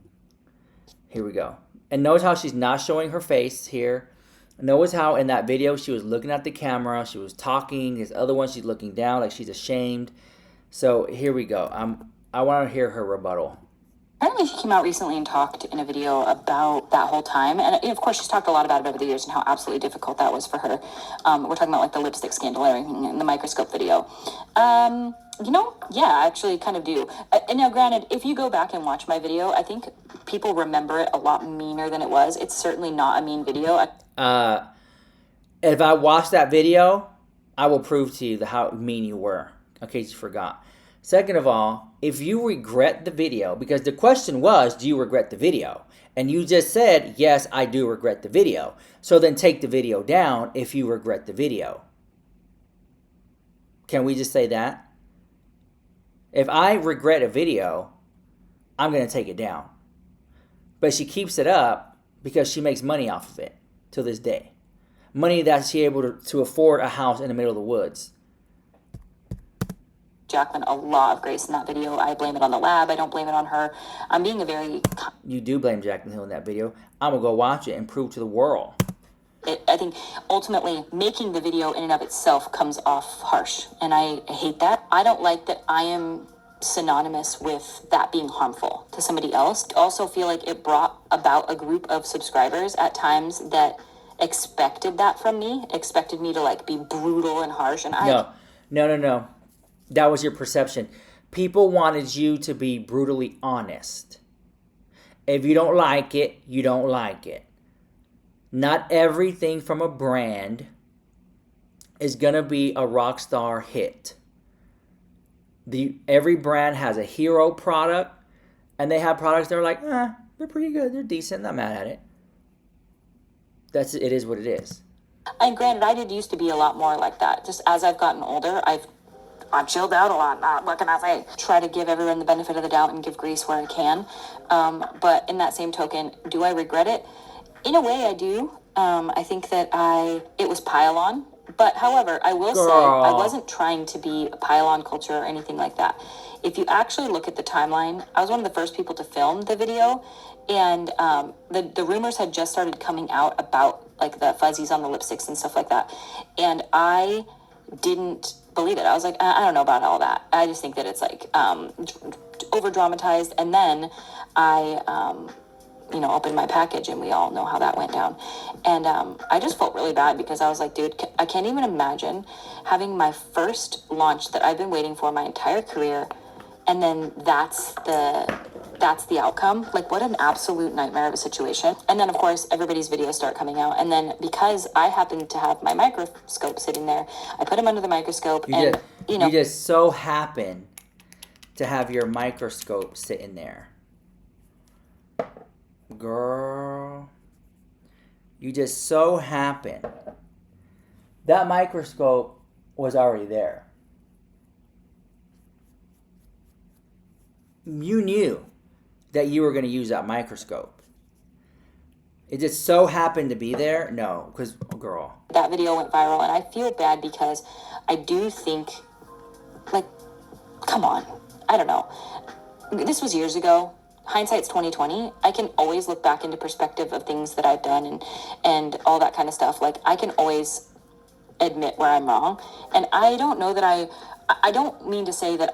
Here we go. And notice how she's not showing her face here. Notice how in that video she was looking at the camera, she was talking. This other one, she's looking down like she's ashamed. So here we go. I want to hear her rebuttal. Apparently she came out recently and talked in a video about that whole time. And of course she's talked a lot about it over the years and how absolutely difficult that was for her. We're talking about like the lipstick scandal and everything in the microscope video. You know, yeah, I actually kind of do. And now granted, if you go back and watch my video, I think people remember it a lot meaner than it was. It's certainly not a mean video. If I watch that video, I will prove to you how mean you were. In case you forgot. Second of all, if you regret the video, because the question was, do you regret the video? And you just said, yes, I do regret the video. So then take the video down if you regret the video. Can we just say that? If I regret a video, I'm going to take it down. But she keeps it up because she makes money off of it to this day. Money that she's able to afford a house in the middle of the woods. Jaclyn a lot of grace in that video. I blame it on the lab. I don't blame it on her. I'm being a very... You do blame Jaclyn Hill in that video. I'm going to go watch it and prove to the world. I think ultimately making the video in and of itself comes off harsh. And I hate that. I don't like that I am synonymous with that being harmful to somebody else. I also feel like it brought about a group of subscribers at times that expected that from me, expected me to like be brutal and harsh. And No. That was your perception. People wanted you to be brutally honest. If you don't like it, you don't like it. Not everything from a brand is going to be a rock star hit. Every brand has a hero product, and they have products that are like, they're pretty good, they're decent, not mad at it. It is what it is. And granted, I did used to be a lot more like that. Just as I've gotten older, I've chilled out a lot. What can I say? Try to give everyone the benefit of the doubt and give grace where I can. But in that same token, do I regret it? In a way, I do. I think that it was pile-on. But however, I will say I wasn't trying to be a pile-on culture or anything like that. If you actually look at the timeline, I was one of the first people to film the video. And the rumors had just started coming out about like the fuzzies on the lipsticks and stuff like that. And I didn't believe it. I was like, I don't know about all that. I just think that it's like over dramatized. And then I opened my package, and we all know how that went down. And I just felt really bad because I was like, dude, I can't even imagine having my first launch that I've been waiting for my entire career, and then that's the outcome. Like, what an absolute nightmare of a situation. And then of course everybody's videos start coming out, and then because I happened to have my microscope sitting there, I put him under the microscope. You just so happen to have your microscope sitting there. Girl, you just so happen. That microscope was already there. You knew that you were going to use that microscope. It just so happened to be there? No, because, girl. That video went viral, and I feel bad because I do think, like, come on. I don't know. This was years ago. Hindsight's 2020. I can always look back into perspective of things that I've done and all that kind of stuff. Like, I can always admit where I'm wrong. And I don't know that I don't mean to say that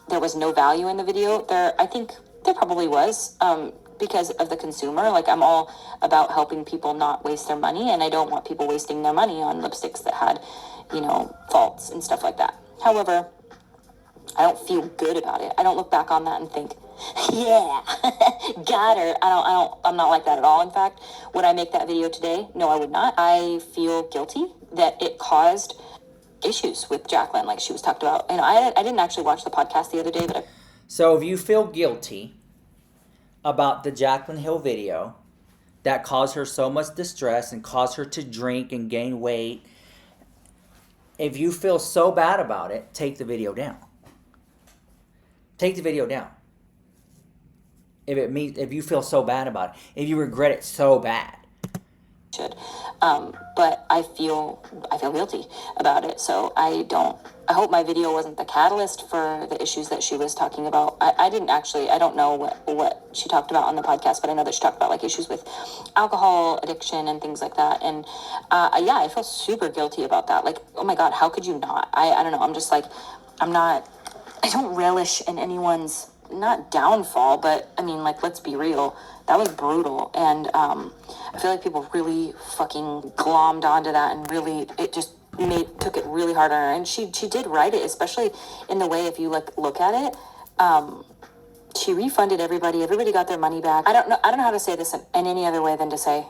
there was no value in the video. I think there probably was, because of the consumer. Like, I'm all about helping people not waste their money, and I don't want people wasting their money on lipsticks that had, faults and stuff like that. However, I don't feel good about it. I don't look back on that and think, yeah, got her. I'm not like that at all. In fact, would I make that video today? No, I would not. I feel guilty that it caused issues with Jaclyn, like she was talked about. And I didn't actually watch the podcast the other day, but So if you feel guilty about the Jaclyn Hill video that caused her so much distress and caused her to drink and gain weight, if you feel so bad about it, take the video down. Take the video down. If you feel so bad about it, if you regret it so bad. But I feel guilty about it. So I hope my video wasn't the catalyst for the issues that she was talking about. I don't know what she talked about on the podcast, but I know that she talked about like issues with alcohol addiction and things like that. And I feel super guilty about that. Like, oh my God, how could you not? I don't know. I'm just like, I don't relish in anyone's, not downfall, but I mean, like, let's be real. That was brutal. And I feel like people really fucking glommed onto that, and really, it just took it really hard on her. And she did write it, especially in the way, if you look at it, she refunded everybody. Everybody got their money back. I don't know how to say this in any other way than to say,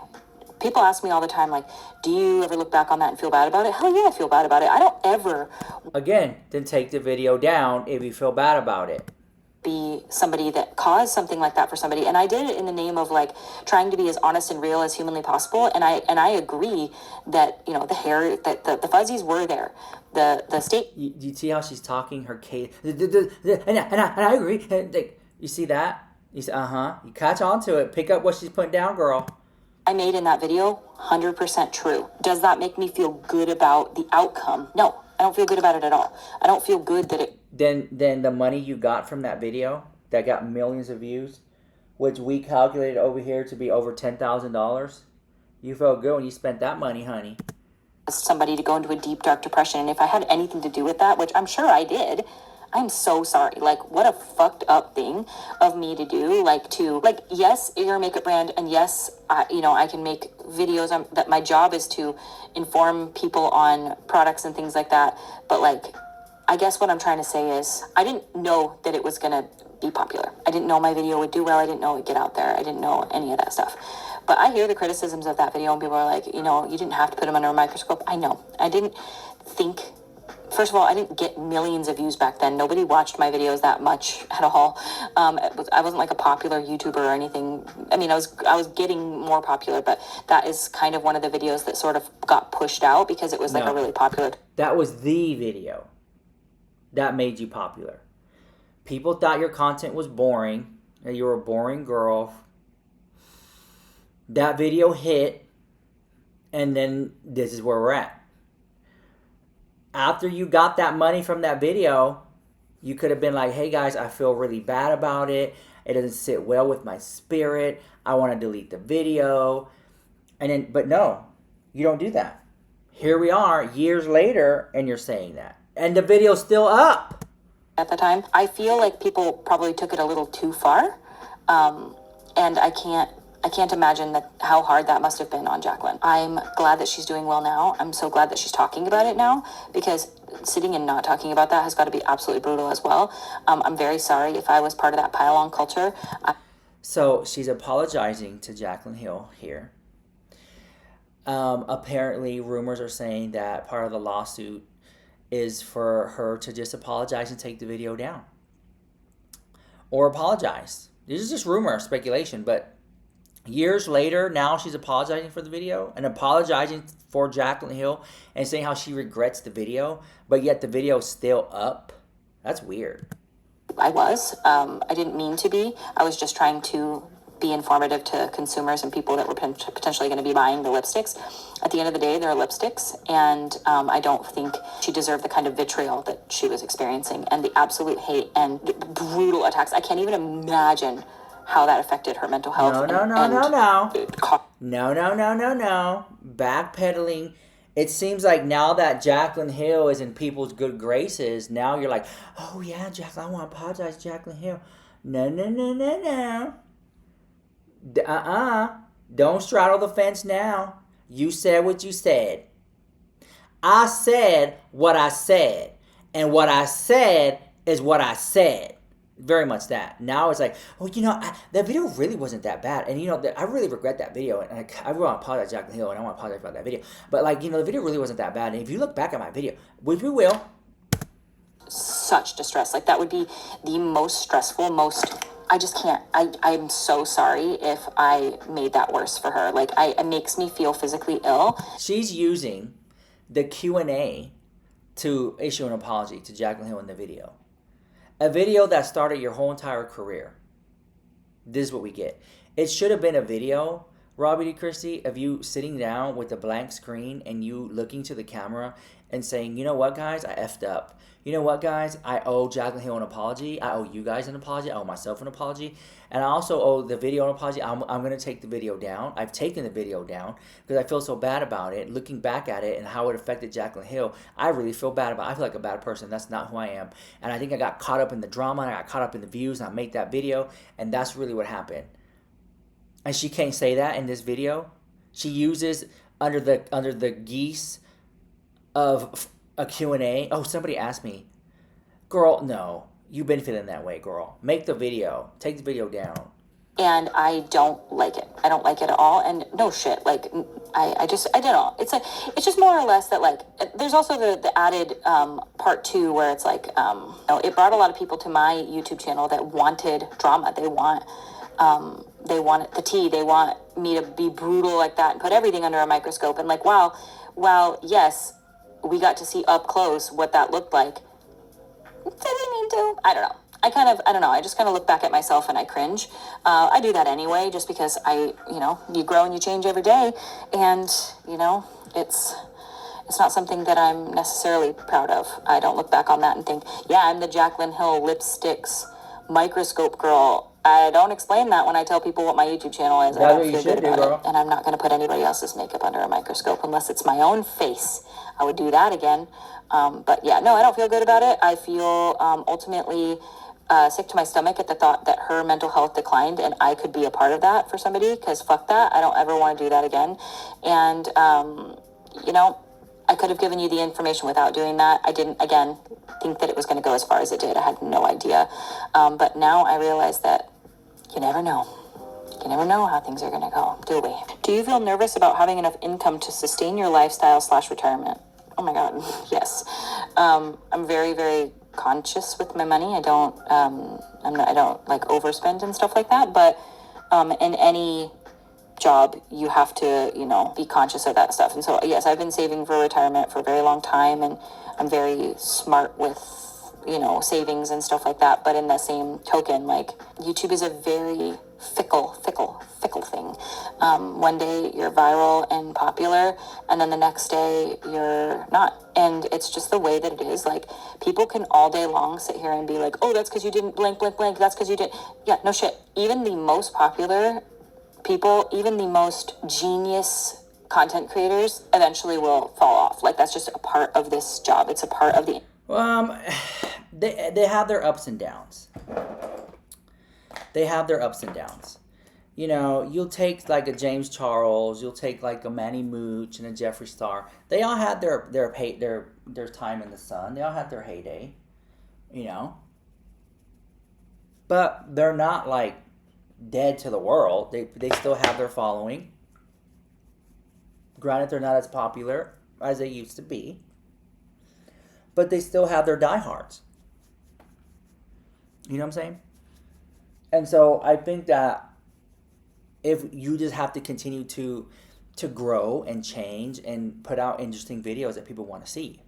people ask me all the time, like, do you ever look back on that and feel bad about it? Hell yeah, I feel bad about it. I don't ever Again, then take the video down if you feel bad about it. be somebody that caused something like that for somebody, and I did it in the name of like trying to be as honest and real as humanly possible. And I agree that, you know, the hair, that the fuzzies were there, the state. You see how she's talking, her case, and I agree. Like, you see that? You say, you catch on to it. Pick up what she's putting down, girl. I made in that video, 100% true. Does that make me feel good about the outcome? No, I don't feel good about it at all. I don't feel good that it. Then the money you got from that video that got millions of views, which we calculated over here to be over $10,000, you felt good when you spent that money, honey. Somebody to go into a deep, dark depression. And if I had anything to do with that, which I'm sure I did, I'm so sorry. Like, what a fucked up thing of me to do. Like, yes, you're a makeup brand, and yes, I can make videos. That my job is to inform people on products and things like that. But like, I guess what I'm trying to say is, I didn't know that it was gonna be popular. I didn't know my video would do well. I didn't know it would get out there. I didn't know any of that stuff. But I hear the criticisms of that video, and people are like, you know, you didn't have to put them under a microscope. I know. I didn't think. First of all, I didn't get millions of views back then. Nobody watched my videos that much at all. I wasn't like a popular YouTuber or anything. I mean, I was getting more popular, but that is kind of one of the videos that sort of got pushed out because it was like a really popular. That was the video that made you popular. People thought your content was boring, and you were a boring girl. That video hit, and then this is where we're at. After you got that money from that video, you could have been like, hey guys, I feel really bad about it. It doesn't sit well with my spirit. I want to delete the video. But no, you don't do that. Here we are years later, and you're saying that. And the video's still up. At the time, I feel like people probably took it a little too far. And I can't imagine how hard that must have been on Jaclyn. I'm glad that she's doing well now. I'm so glad that she's talking about it now, because sitting and not talking about that has got to be absolutely brutal as well. I'm very sorry if I was part of that pile-on culture. So she's apologizing to Jaclyn Hill here. Apparently, rumors are saying that part of the lawsuit is for her to just apologize and take the video down. Or apologize. This is just rumor, speculation, but years later, now she's apologizing for the video and apologizing for Jaclyn Hill and saying how she regrets the video, but yet the video's still up. That's weird. I didn't mean to be. I was just trying to be informative to consumers and people that were potentially going to be buying the lipsticks. At the end of the day, they're lipsticks, and I don't think she deserved the kind of vitriol that she was experiencing and the absolute hate and brutal attacks. I can't even imagine how that affected her mental health. No. Backpedaling. It seems like now that Jaclyn Hill is in people's good graces, now you're like, oh yeah, Jaclyn, I want to apologize to Jaclyn Hill. No. Don't straddle the fence now. You said what you said. I said what I said. And what I said is what I said. Very much that. Now it's like, oh, that video really wasn't that bad. And, I really regret that video. And I want to apologize to Jaclyn Hill, and I want to apologize about that video. But, the video really wasn't that bad. And if you look back at my video, which we will. Such distress. Like, that would be the most stressful, I just can't. I'm so sorry if I made that worse for her. It makes me feel physically ill. She's using the Q&A to issue an apology to Jaclyn Hill in the video. A video that started your whole entire career. This is what we get. It should have been a video, Robbie D. Kristi, of you sitting down with a blank screen and you looking to the camera and saying, you know what, guys, I effed up. You know what, guys, I owe Jaclyn Hill an apology. I owe you guys an apology. I owe myself an apology. And I also owe the video an apology. I'm going to take the video down. I've taken the video down because I feel so bad about it. Looking back at it and how it affected Jaclyn Hill, I really feel bad about it. I feel like a bad person. That's not who I am. And I think I got caught up in the drama, and I got caught up in the views, and I made that video, and that's really what happened. And she can't say that in this video. She uses under the geese of a Q&A. Oh, somebody asked me, girl, no, you've been feeling that way, girl. Make the video. Take the video down. And I don't like it. I don't like it at all. And no shit, like I don't know. It's just more or less that like there's also the added part two where it's like it brought a lot of people to my YouTube channel that wanted drama. They want the tea. They want me to be brutal like that and put everything under a microscope. And like while yes, we got to see up close what that looked like. Did I need to? I don't know. I don't know. I just kind of look back at myself and I cringe. I do that anyway, just because you grow and you change every day. And, it's not something that I'm necessarily proud of. I don't look back on that and think, yeah, I'm the Jaclyn Hill lipsticks microscope girl. I don't explain that when I tell people what my YouTube channel is. I don't feel good about it. And I'm not going to put anybody else's makeup under a microscope unless it's my own face. I would do that again. But yeah, no, I don't feel good about it. I feel ultimately sick to my stomach at the thought that her mental health declined and I could be a part of that for somebody, because fuck that. I don't ever want to do that again. And, I could have given you the information without doing that. I didn't, again, think that it was going to go as far as it did. I had no idea. But now I realize that you never know. You never know how things are going to go, do we? Do you feel nervous about having enough income to sustain your lifestyle/retirement? Oh my God, yes. I'm very, very conscious with my money. I don't like overspend and stuff like that. But in any job, you have to, be conscious of that stuff. And so, yes, I've been saving for retirement for a very long time, and I'm very smart with, savings and stuff like that. But in the same token, like, YouTube is a very fickle thing. One day you're viral and popular, and then the next day you're not. And it's just the way that it is. Like, people can all day long sit here and be like, oh, that's because you didn't blank. That's because you did. Yeah, no shit. Even the most popular people, even the most genius content creators eventually will fall off. Like, that's just a part of this job. It's a part of the... They have their ups and downs. You'll take like a James Charles, you'll take like a Manny Mooch and a Jeffree Star. They all had their time in the sun. They all had their heyday, But they're not like dead to the world. They still have their following. Granted, they're not as popular as they used to be, but they still have their diehards. You know what I'm saying? And so I think that if you just have to continue to grow and change and put out interesting videos that people want to see.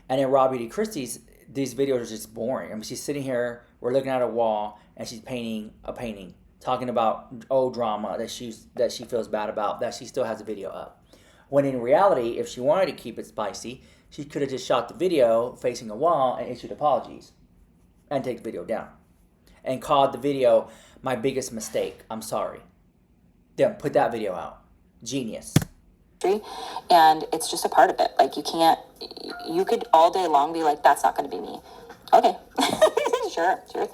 And in Robbie D. Kristi's, these videos are just boring. I mean, she's sitting here, we're looking at a wall, and she's painting a painting, talking about old drama that she feels bad about, that she still has a video up. When in reality, if she wanted to keep it spicy, she could have just shot the video facing a wall and issued apologies and take the video down and called the video my biggest mistake. I'm sorry. Then put that video out. Genius. And it's just a part of it. Like, you could all day long be like, that's not going to be me. Okay. Sure thing.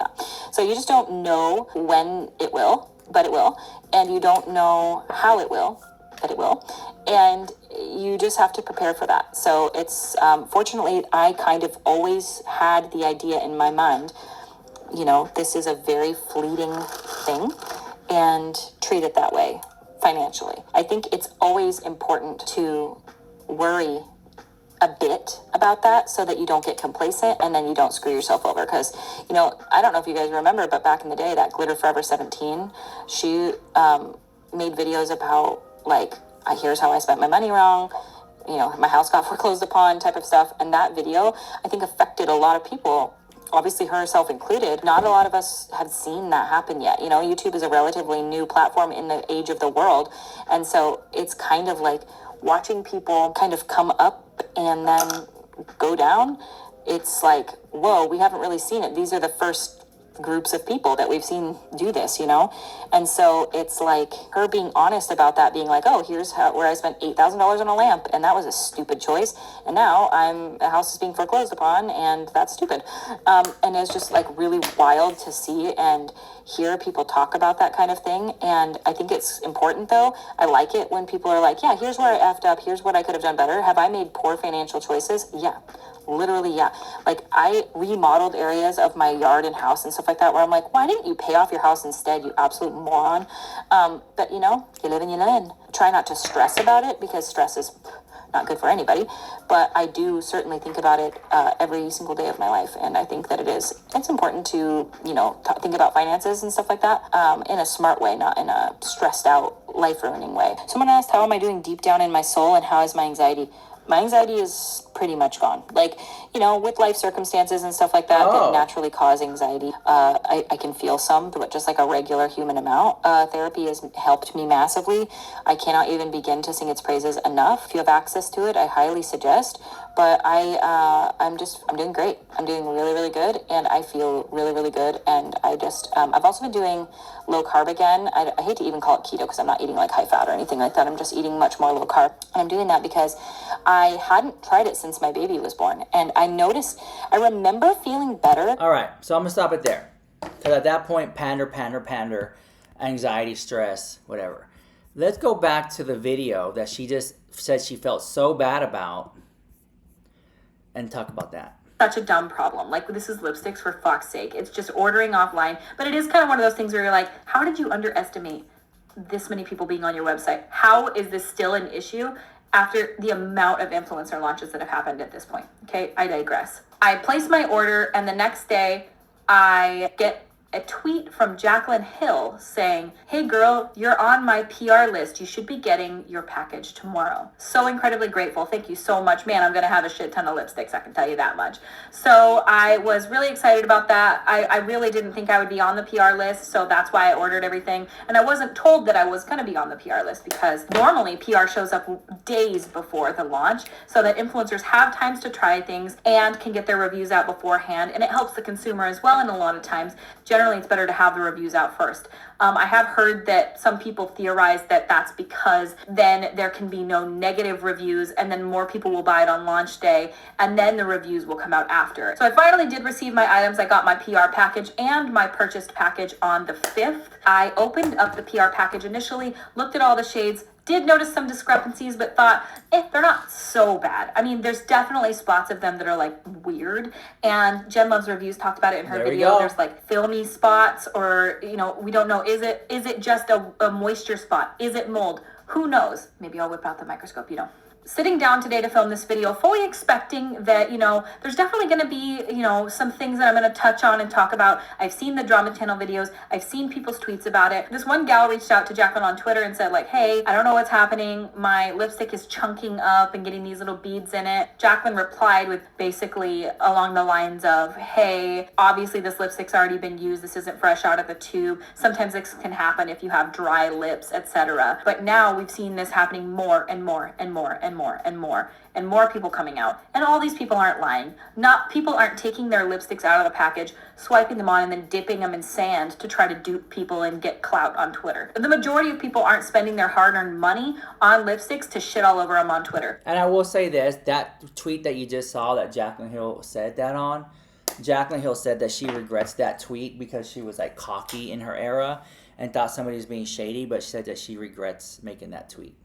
So you just don't know when it will, but it will. And you don't know how it will, but it will. And you just have to prepare for that. So it's, fortunately, I kind of always had the idea in my mind, this is a very fleeting thing, and treat it that way financially. I think it's always important to worry a bit about that so that you don't get complacent and then you don't screw yourself over. Because, I don't know if you guys remember, but back in the day, that Glitter Forever 17, she made videos about, like, here's how I spent my money wrong, my house got foreclosed upon type of stuff. And that video, I think, affected a lot of people, obviously herself included. Not a lot of us have seen that happen yet. YouTube is a relatively new platform in the age of the world. And so it's kind of like watching people kind of come up and then go down. It's like, whoa, we haven't really seen it. These are the first groups of people that we've seen do this, And so it's like her being honest about that, being like, oh, here's where I spent $8,000 on a lamp, and that was a stupid choice, and now a house is being foreclosed upon, and that's stupid. And it's just like really wild to see and hear people talk about that kind of thing. And I think it's important, though. I like it when people are like, yeah, here's where I effed up, here's what I could have done better. Have I made poor financial choices? Yeah, literally, yeah. Like, I remodeled areas of my yard and house and stuff like that where I'm like, why didn't you pay off your house instead, you absolute moron? But you know, you live and you learn. Try not to stress about it because stress is not good for anybody, but I do certainly think about it every single day of my life, and I think that it's important to, you know, think about finances and stuff like that in a smart way, not in a stressed out, life-ruining way. Someone asked, how am I doing deep down in my soul, and how is my anxiety? My anxiety is pretty much gone. Like, you know, with life circumstances and stuff like that that naturally cause anxiety, I can feel some, but just like a regular human amount. Therapy has helped me massively. I cannot even begin to sing its praises enough. If you have access to it, I highly suggest. But I'm doing great. I'm doing really, really good, and I feel really, really good. And I've also been doing low carb again. I hate to even call it keto because I'm not eating like high fat or anything like that. I'm just eating much more low carb. And I'm doing that because I hadn't tried it since my baby was born. And I remember feeling better. All right, so I'm going to stop it there. Because at that point, pander, anxiety, stress, whatever. Let's go back to the video that she just said she felt so bad about and talk about that. Such a dumb problem. Like, this is lipsticks, for fuck's sake. It's just ordering offline. But it is kind of one of those things where you're like, how did you underestimate this many people being on your website? How is this still an issue after the amount of influencer launches that have happened at this point? Okay, I digress. I place my order, and the next day I get a tweet from Jaclyn Hill saying, hey girl, you're on my PR list. You should be getting your package tomorrow. So incredibly grateful. Thank you so much. Man, I'm going to have a shit ton of lipsticks. I can tell you that much. So I was really excited about that. I really didn't think I would be on the PR list. So that's why I ordered everything. And I wasn't told that I was going to be on the PR list because normally PR shows up days before the launch so that influencers have times to try things and can get their reviews out beforehand. And it helps the consumer as well. And a lot of times, generally it's better to have the reviews out first. I have heard that some people theorize that that's because then there can be no negative reviews and then more people will buy it on launch day and then the reviews will come out after. So I finally did receive my items. I got my PR package and my purchased package on the 5th. I opened up the PR package initially, looked at all the shades, did notice some discrepancies, but thought, they're not so bad. I mean, there's definitely spots of them that are like weird. And Jen Loves Reviews talked about it in her video. There's like filmy spots, or, you know, we don't know. Is it just a moisture spot? Is it mold? Who knows? Maybe I'll whip out the microscope, you know. Sitting down today to film this video, fully expecting that, you know, there's definitely going to be, you know, some things that I'm going to touch on and talk about. I've seen the Drama Channel videos. I've seen people's tweets about it. This one gal reached out to Jaclyn on Twitter and said like, hey, I don't know what's happening. My lipstick is chunking up and getting these little beads in it. Jaclyn replied with basically along the lines of, hey, obviously this lipstick's already been used. This isn't fresh out of the tube. Sometimes this can happen if you have dry lips, etc. But now we've seen this happening more and more and more and more people coming out, and all these people aren't lying. People aren't taking their lipsticks out of the package, swiping them on, and then dipping them in sand to try to dupe people and get clout on Twitter. The majority of people aren't spending their hard-earned money on lipsticks to shit all over them on Twitter. And I will say this, that tweet that you just saw that Jaclyn Hill said that on, Jaclyn Hill said that she regrets that tweet because she was like cocky in her era and thought somebody was being shady, but she said that she regrets making that tweet.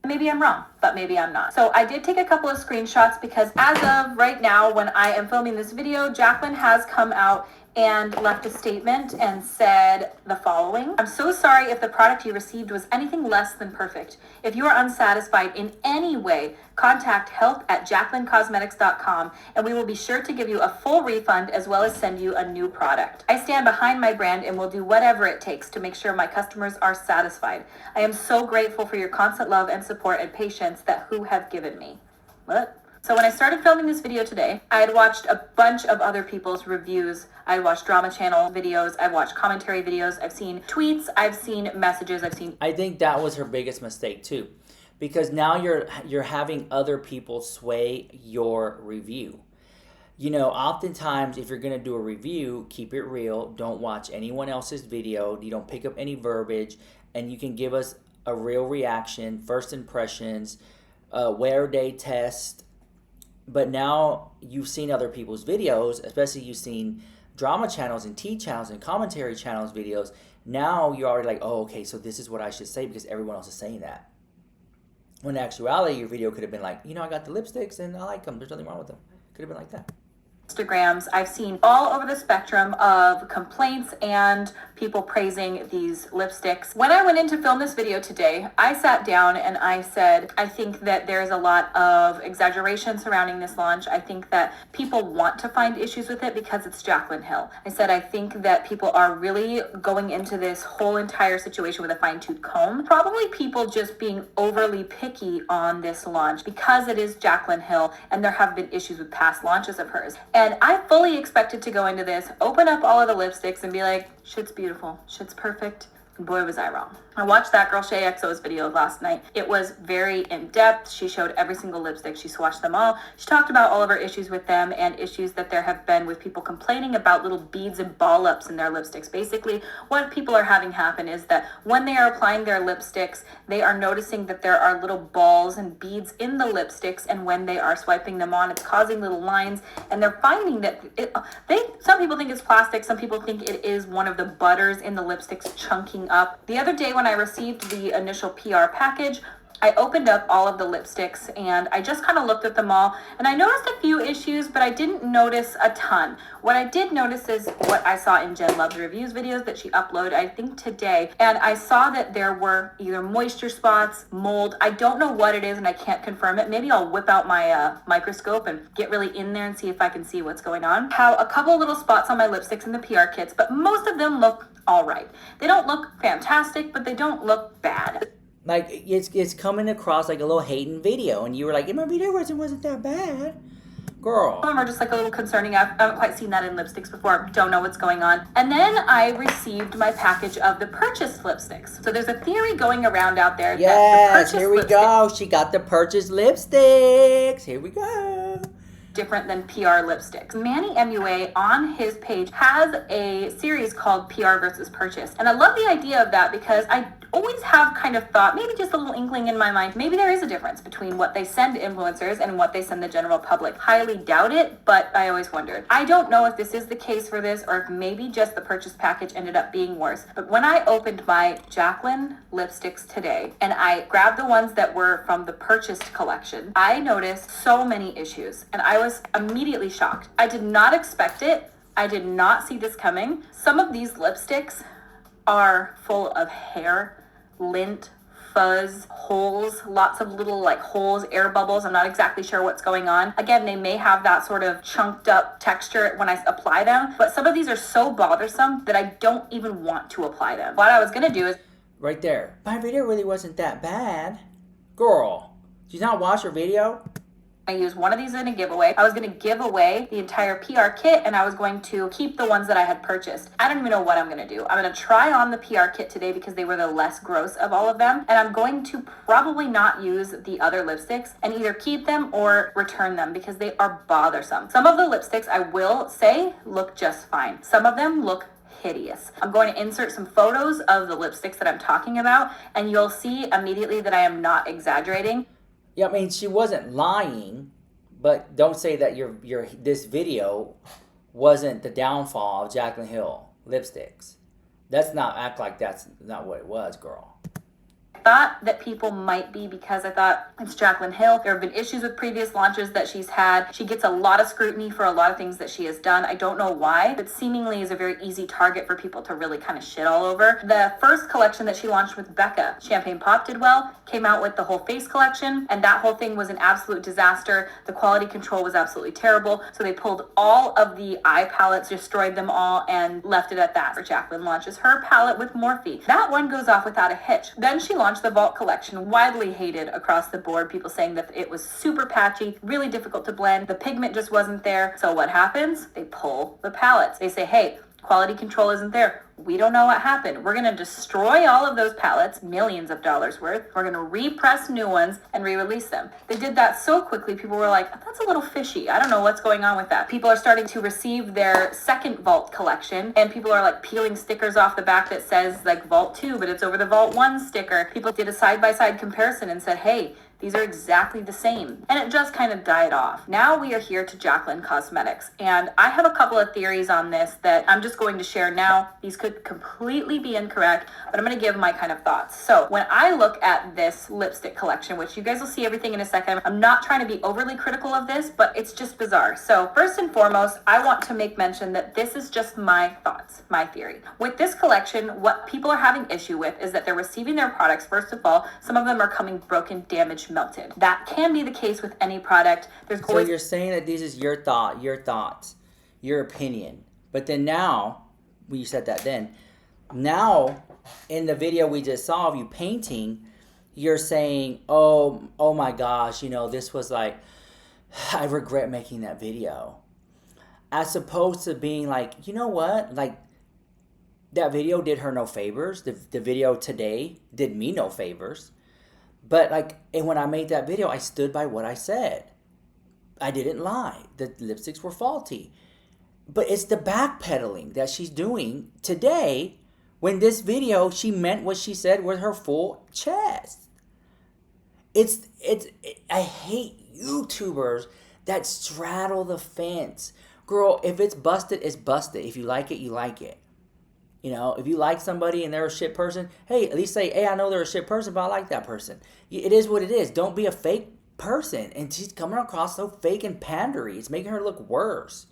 Maybe I'm wrong, but maybe I'm not. So I did take a couple of screenshots because as of right now, when I am filming this video, Jaclyn has come out and left a statement and said the following. I'm so sorry if the product you received was anything less than perfect. If you are unsatisfied in any way, contact help@jaclyncosmetics.com and we will be sure to give you a full refund as well as send you a new product. I stand behind my brand and will do whatever it takes to make sure my customers are satisfied. I am so grateful for your constant love and support and patience that who have given me. What? So when I started filming this video today, I had watched a bunch of other people's reviews. I watched Drama Channel videos, I've watched commentary videos, I've seen tweets, I've seen messages, I think that was her biggest mistake too. Because now you're having other people sway your review. You know, oftentimes if you're going to do a review, keep it real. Don't watch anyone else's video. You don't pick up any verbiage. And you can give us a real reaction, first impressions, wear day test. But now you've seen other people's videos, especially you've seen drama channels and tea channels and commentary channels videos. Now you're already like, oh, okay, so this is what I should say because everyone else is saying that. When in actuality, your video could have been like, you know, I got the lipsticks and I like them. There's nothing wrong with them. Could have been like that. Instagrams I've seen all over the spectrum of complaints and people praising these lipsticks. When I went in to film this video today, I sat down and I said, I think that there's a lot of exaggeration surrounding this launch. I think that people want to find issues with it because it's Jaclyn Hill. I said, I think that people are really going into this whole entire situation with a fine-tooth comb. Probably people just being overly picky on this launch because it is Jaclyn Hill and there have been issues with past launches of hers. And I fully expected to go into this, open up all of the lipsticks and be like, shit's beautiful, shit's perfect. And boy, was I wrong. I watched that girl Shay XO's video last night. It was very in-depth. She showed every single lipstick. She swatched them all. She talked about all of her issues with them and issues that there have been with people complaining about little beads and ball-ups in their lipsticks. Basically, what people are having happen is that when they are applying their lipsticks, they are noticing that there are little balls and beads in the lipsticks, and when they are swiping them on, it's causing little lines, and they're finding that some people think it's plastic, some people think it is one of the butters in the lipsticks chunking up. The other day when I received the initial PR package, I opened up all of the lipsticks and I just kind of looked at them all and I noticed a few issues, but I didn't notice a ton. What I did notice is what I saw in Jen Loves Reviews videos that she uploaded, I think today, and I saw that there were either moisture spots, mold. I don't know what it is and I can't confirm it. Maybe I'll whip out my microscope and get really in there and see if I can see what's going on. Have a couple little spots on my lipsticks in the PR kits, but most of them look all right. They don't look fantastic, but they don't look bad. Like, it's coming across like a little hating video, and you were like, in my video wasn't that bad. Girl. Some of them are just like a little concerning. I haven't quite seen that in lipsticks before. Don't know what's going on. And then I received my package of the purchased lipsticks. So there's a theory going around out there. Yes, here we go. She got the purchased lipsticks. Here we go. Different than PR lipsticks. Manny MUA on his page has a series called PR versus purchase. And I love the idea of that because I always have kind of thought, maybe just a little inkling in my mind, maybe there is a difference between what they send influencers and what they send the general public. Highly doubt it, but I always wondered. I don't know if this is the case for this or if maybe just the purchase package ended up being worse. But when I opened my Jaclyn lipsticks today and I grabbed the ones that were from the purchased collection, I noticed so many issues and I was immediately shocked. I did not expect it. I did not see this coming. Some of these lipsticks are full of hair, lint, fuzz, holes, lots of little like holes, air bubbles. I'm not exactly sure what's going on. Again, they may have that sort of chunked up texture when I apply them, but some of these are so bothersome that I don't even want to apply them. What I was gonna do is right there. My video really wasn't that bad. Girl, did you not watch her video? I used one of these in a giveaway. I was going to give away the entire PR kit and I was going to keep the ones that I had purchased. I don't even know what I'm going to do. I'm going to try on the PR kit today because they were the less gross of all of them. And I'm going to probably not use the other lipsticks and either keep them or return them because they are bothersome. Some of the lipsticks I will say look just fine. Some of them look hideous. I'm going to insert some photos of the lipsticks that I'm talking about and you'll see immediately that I am not exaggerating. Yeah, I mean, she wasn't lying, but don't say that this video wasn't the downfall of Jaclyn Hill lipsticks. Let's not act like that's not what it was, girl. Thought that people might be because I thought it's Jaclyn Hill. There have been issues with previous launches that she's had. She gets a lot of scrutiny for a lot of things that she has done. I don't know why, but seemingly is a very easy target for people to really kind of shit all over. The first collection that she launched with Becca, Champagne Pop, did well, came out with the whole face collection, and that whole thing was an absolute disaster. The quality control was absolutely terrible, so they pulled all of the eye palettes, destroyed them all, and left it at that. For Jaclyn launches her palette with Morphe. That one goes off without a hitch. Then she launched the Vault collection, widely hated across the board. People saying that it was super patchy, really difficult to blend. The pigment just wasn't there. So what happens? They pull the palettes. They say, hey, quality control isn't there. We don't know what happened. We're going to destroy all of those palettes, millions of dollars worth. We're going to repress new ones and re-release them. They did that so quickly, people were like, that's a little fishy. I don't know what's going on with that. People are starting to receive their second Vault collection, and people are like peeling stickers off the back that says like Vault 2, but it's over the Vault 1 sticker. People did a side-by-side comparison and said, hey, These are exactly the same. And it just kind of died off. Now we are here to Jaclyn Cosmetics. And I have a couple of theories on this that I'm just going to share now. These could completely be incorrect, but I'm going to give my kind of thoughts. So when I look at this lipstick collection, which you guys will see everything in a second, I'm not trying to be overly critical of this, but it's just bizarre. So first and foremost, I want to make mention that this is just my thoughts, my theory. With this collection, what people are having issue with is that they're receiving their products. First of all, some of them are coming broken, damaged, melted. That can be the case with any product. So you're saying that this is your thoughts, your opinion. But then now, when you said that then, now in the video we just saw of you painting, you're saying, oh my gosh, you know, this was like, I regret making that video. As opposed to being like, you know what, like, that video did her no favors. The video today did me no favors. But like, and when I made that video, I stood by what I said. I didn't lie. The lipsticks were faulty. But it's the backpedaling that she's doing today, when this video, she meant what she said with her full chest. I hate YouTubers that straddle the fence. Girl, if it's busted, it's busted. If you like it, you like it. You know, if you like somebody and they're a shit person, hey, at least say, hey, I know they're a shit person, but I like that person. It is what it is. Don't be a fake person. And she's coming across so fake and pandery. It's making her look worse.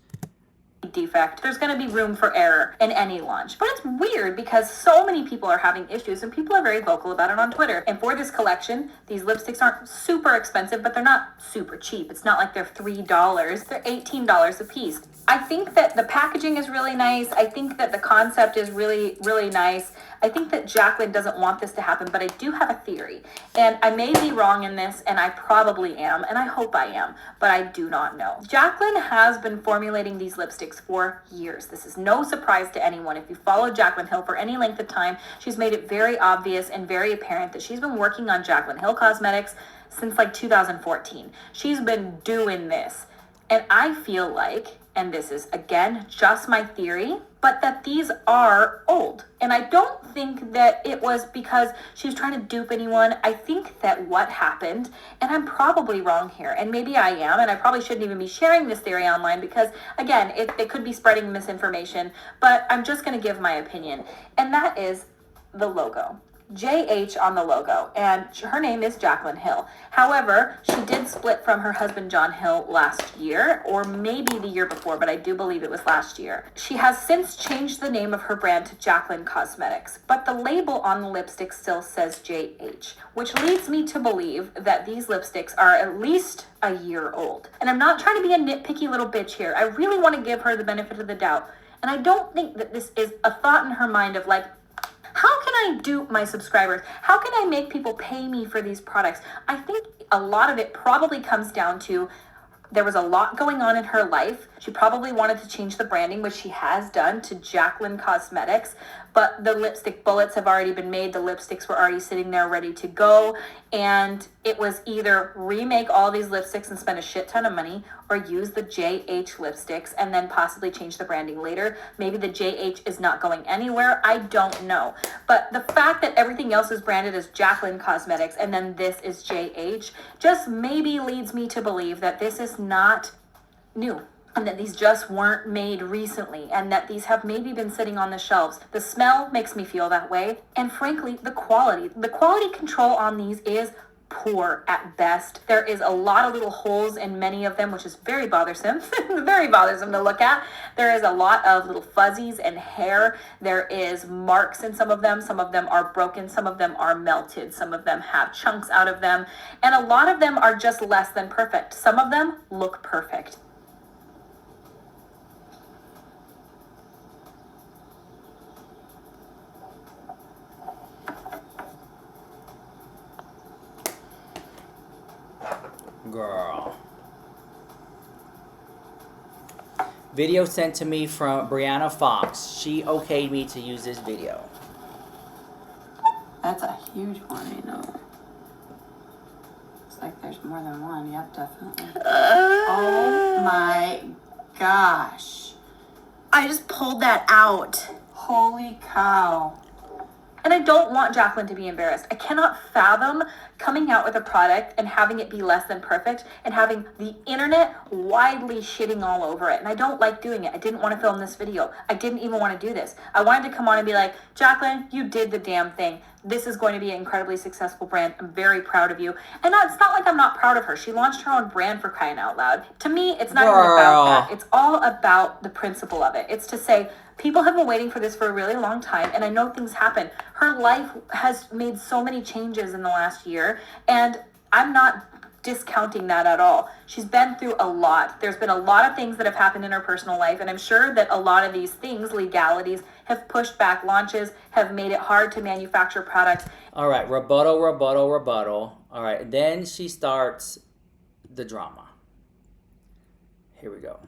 Defect. There's going to be room for error in any launch. But it's weird because so many people are having issues and people are very vocal about it on Twitter. And for this collection, these lipsticks aren't super expensive, but they're not super cheap. It's not like they're $3. They're $18 a piece. I think that the packaging is really nice. I think that the concept is really, really nice. I think that Jaclyn doesn't want this to happen, but I do have a theory. And I may be wrong in this, and I probably am, and I hope I am, but I do not know. Jaclyn has been formulating these lipsticks for years. This is no surprise to anyone. If you follow Jaclyn Hill for any length of time, she's made it very obvious and very apparent that she's been working on Jaclyn Hill Cosmetics since like 2014. She's been doing this. And I feel like, and this is again just my theory, but that these are old. And I don't think that it was because she was trying to dupe anyone. I think that what happened, and I'm probably wrong here, and maybe I am, and I probably shouldn't even be sharing this theory online because, again, it could be spreading misinformation, but I'm just going to give my opinion. And that is the logo. JH on the logo, and her name is Jaclyn Hill. However, she did split from her husband John Hill last year, or maybe the year before, but I do believe it was last year. She has since changed the name of her brand to Jaclyn Cosmetics, but the label on the lipstick still says JH, which leads me to believe that these lipsticks are at least a year old. And I'm not trying to be a nitpicky little bitch here. I really want to give her the benefit of the doubt. And I don't think that this is a thought in her mind of like, how can I dupe my subscribers? How can I make people pay me for these products? I think a lot of it probably comes down to there was a lot going on in her life. She probably wanted to change the branding, which she has done, to Jaclyn Cosmetics, but the lipstick bullets have already been made. The lipsticks were already sitting there ready to go, and it was either remake all these lipsticks and spend a shit ton of money, or use the JH lipsticks and then possibly change the branding later. Maybe the JH is not going anywhere. I don't know. But the fact that everything else is branded as Jaclyn Cosmetics and then this is JH just maybe leads me to believe that this is not new, and that these just weren't made recently, and that these have maybe been sitting on the shelves. The smell makes me feel that way, and frankly, the quality control on these is poor at best. There is a lot of little holes in many of them, which is very bothersome, very bothersome to look at. There is a lot of little fuzzies and hair. There is marks in some of them. Some of them are broken. Some of them are melted. Some of them have chunks out of them. And a lot of them are just less than perfect. Some of them look perfect. Girl. Video sent to me from Brianna Fox. She okayed me to use this video. That's a huge one, I know. It's like there's more than one. Yep, definitely. Oh my gosh. I just pulled that out. Holy cow. And I don't want Jaclyn to be embarrassed. I cannot fathom coming out with a product and having it be less than perfect and having the internet widely shitting all over it. And I don't like doing it. I didn't want to film this video. I didn't even want to do this. I wanted to come on and be like, Jaclyn, you did the damn thing. This is going to be an incredibly successful brand. I'm very proud of you. And it's not like I'm not proud of her. She launched her own brand, for crying out loud. To me, it's not even about that. It's all about the principle of it. It's to say, people have been waiting for this for a really long time, and I know things happen. Her life has made so many changes in the last year, and I'm not discounting that at all. She's been through a lot. There's been a lot of things that have happened in her personal life, and I'm sure that a lot of these things, legalities, have pushed back launches, have made it hard to manufacture products. All right, rebuttal. All right, then she starts the drama. Here we go.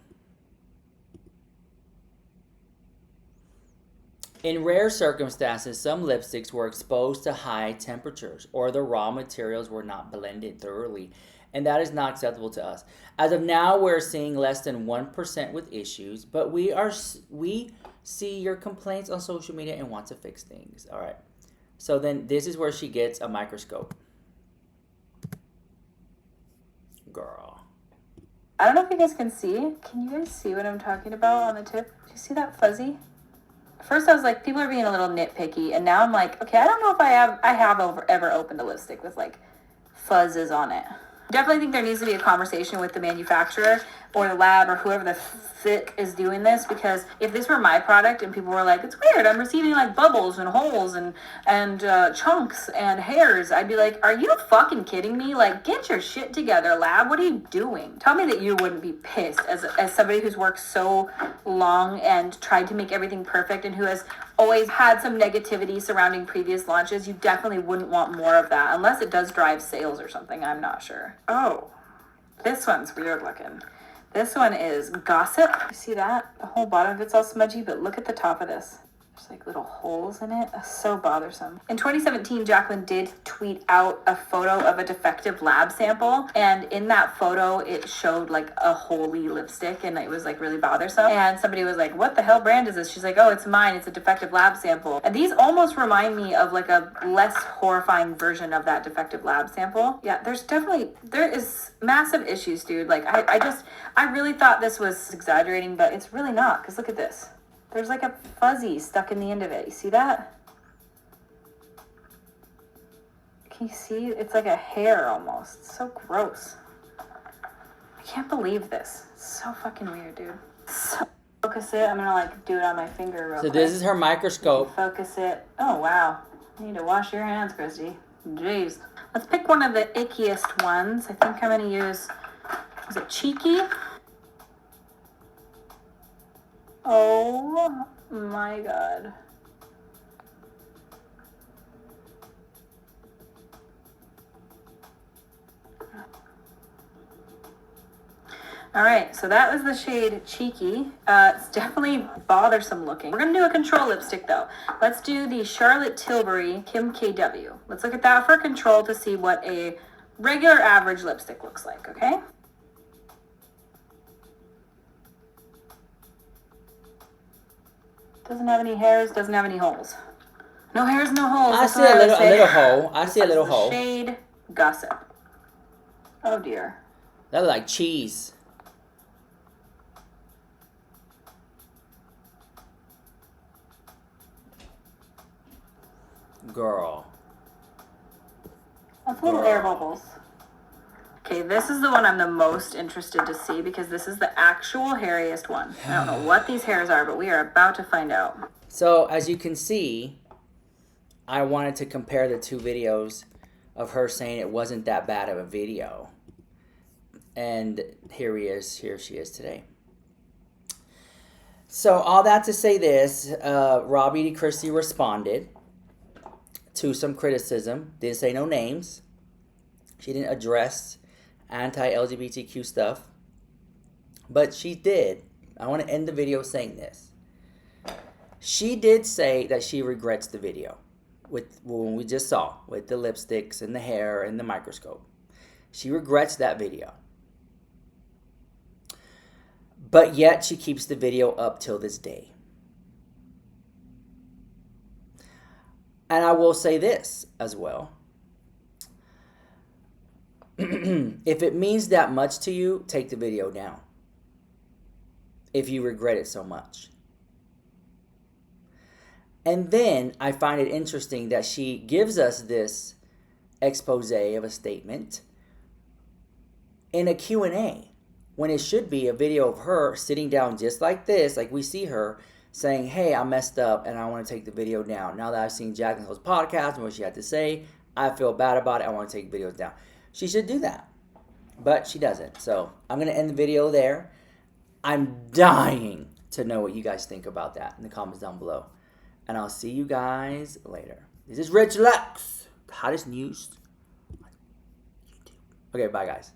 In rare circumstances, some lipsticks were exposed to high temperatures or the raw materials were not blended thoroughly, and that is not acceptable to us. As of now, we're seeing less than 1% with issues, but we see your complaints on social media and want to fix things. All right. So then this is where she gets a microscope. Girl. I don't know if you guys can see. Can you guys see what I'm talking about on the tip? Do you see that fuzzy? First I was like, people are being a little nitpicky, and now I'm like, okay, I don't know if I have ever opened a lipstick with like fuzzes on it. Definitely think there needs to be a conversation with the manufacturer or the lab or whoever the fic is doing this, because if this were my product and people were like, it's weird, I'm receiving like bubbles and holes and chunks and hairs, I'd be like, are you fucking kidding me? Like, get your shit together, lab. What are you doing? Tell me that you wouldn't be pissed as somebody who's worked so long and tried to make everything perfect and who has always had some negativity surrounding previous launches. You definitely wouldn't want more of that unless it does drive sales or something. I'm not sure. Oh, this one's weird looking. This one is Gossip. You see that? The whole bottom of it's all smudgy, but look at the top of this. There's like little holes in it. That's so bothersome. In 2017, Jaclyn did tweet out a photo of a defective lab sample. And in that photo, it showed like a holy lipstick and it was like really bothersome. And somebody was like, what the hell brand is this? She's like, oh, it's mine. It's a defective lab sample. And these almost remind me of like a less horrifying version of that defective lab sample. Yeah, there is massive issues, dude. Like I really thought this was exaggerating, but it's really not. Because look at this. There's like a fuzzy stuck in the end of it. You see that? Can you see? It's like a hair almost. It's so gross. I can't believe this. It's so fucking weird, dude. So focus it. I'm gonna like do it on my finger real quick. So this is her microscope. Focus it. Oh, wow. You need to wash your hands, Kristi. Jeez. Let's pick one of the ickiest ones. I think I'm gonna use, is it Cheeky? Oh my god. All right, so that was the shade Cheeky. It's definitely bothersome looking. We're gonna do a control lipstick though. Let's do the Charlotte Tilbury Kim KW. Let's look at that for control to see what a regular average lipstick looks like, okay? Doesn't have any hairs, doesn't have any holes. No hairs, no holes. I see a little hole. I see a little hole. Shade Gossip. Oh dear. That look like cheese. Girl. That's little air bubbles. Okay, this is the one I'm the most interested to see because this is the actual hairiest one. I don't know what these hairs are, but we are about to find out. So, as you can see, I wanted to compare the two videos of her saying it wasn't that bad of a video. And here she is today. So, all that to say this, Robbie Kristi responded to some criticism. Didn't say no names. She didn't address anti-LGBTQ stuff. But she did. I want to end the video saying this. She did say that she regrets the video with when we just saw with the lipsticks and the hair and the microscope. She regrets that video. But yet she keeps the video up till this day. And I will say this as well. If it means that much to you, take the video down. If you regret it so much. And then I find it interesting that she gives us this expose of a statement in a Q&A when it should be a video of her sitting down just like this, like we see her saying, hey, I messed up and I want to take the video down. Now that I've seen Jaclyn Hill's podcast and what she had to say, I feel bad about it. I want to take videos down. She should do that, but she doesn't. So I'm going to end the video there. I'm dying to know what you guys think about that in the comments down below. And I'll see you guys later. This is Rich Lux, the hottest news on YouTube. Okay, bye guys.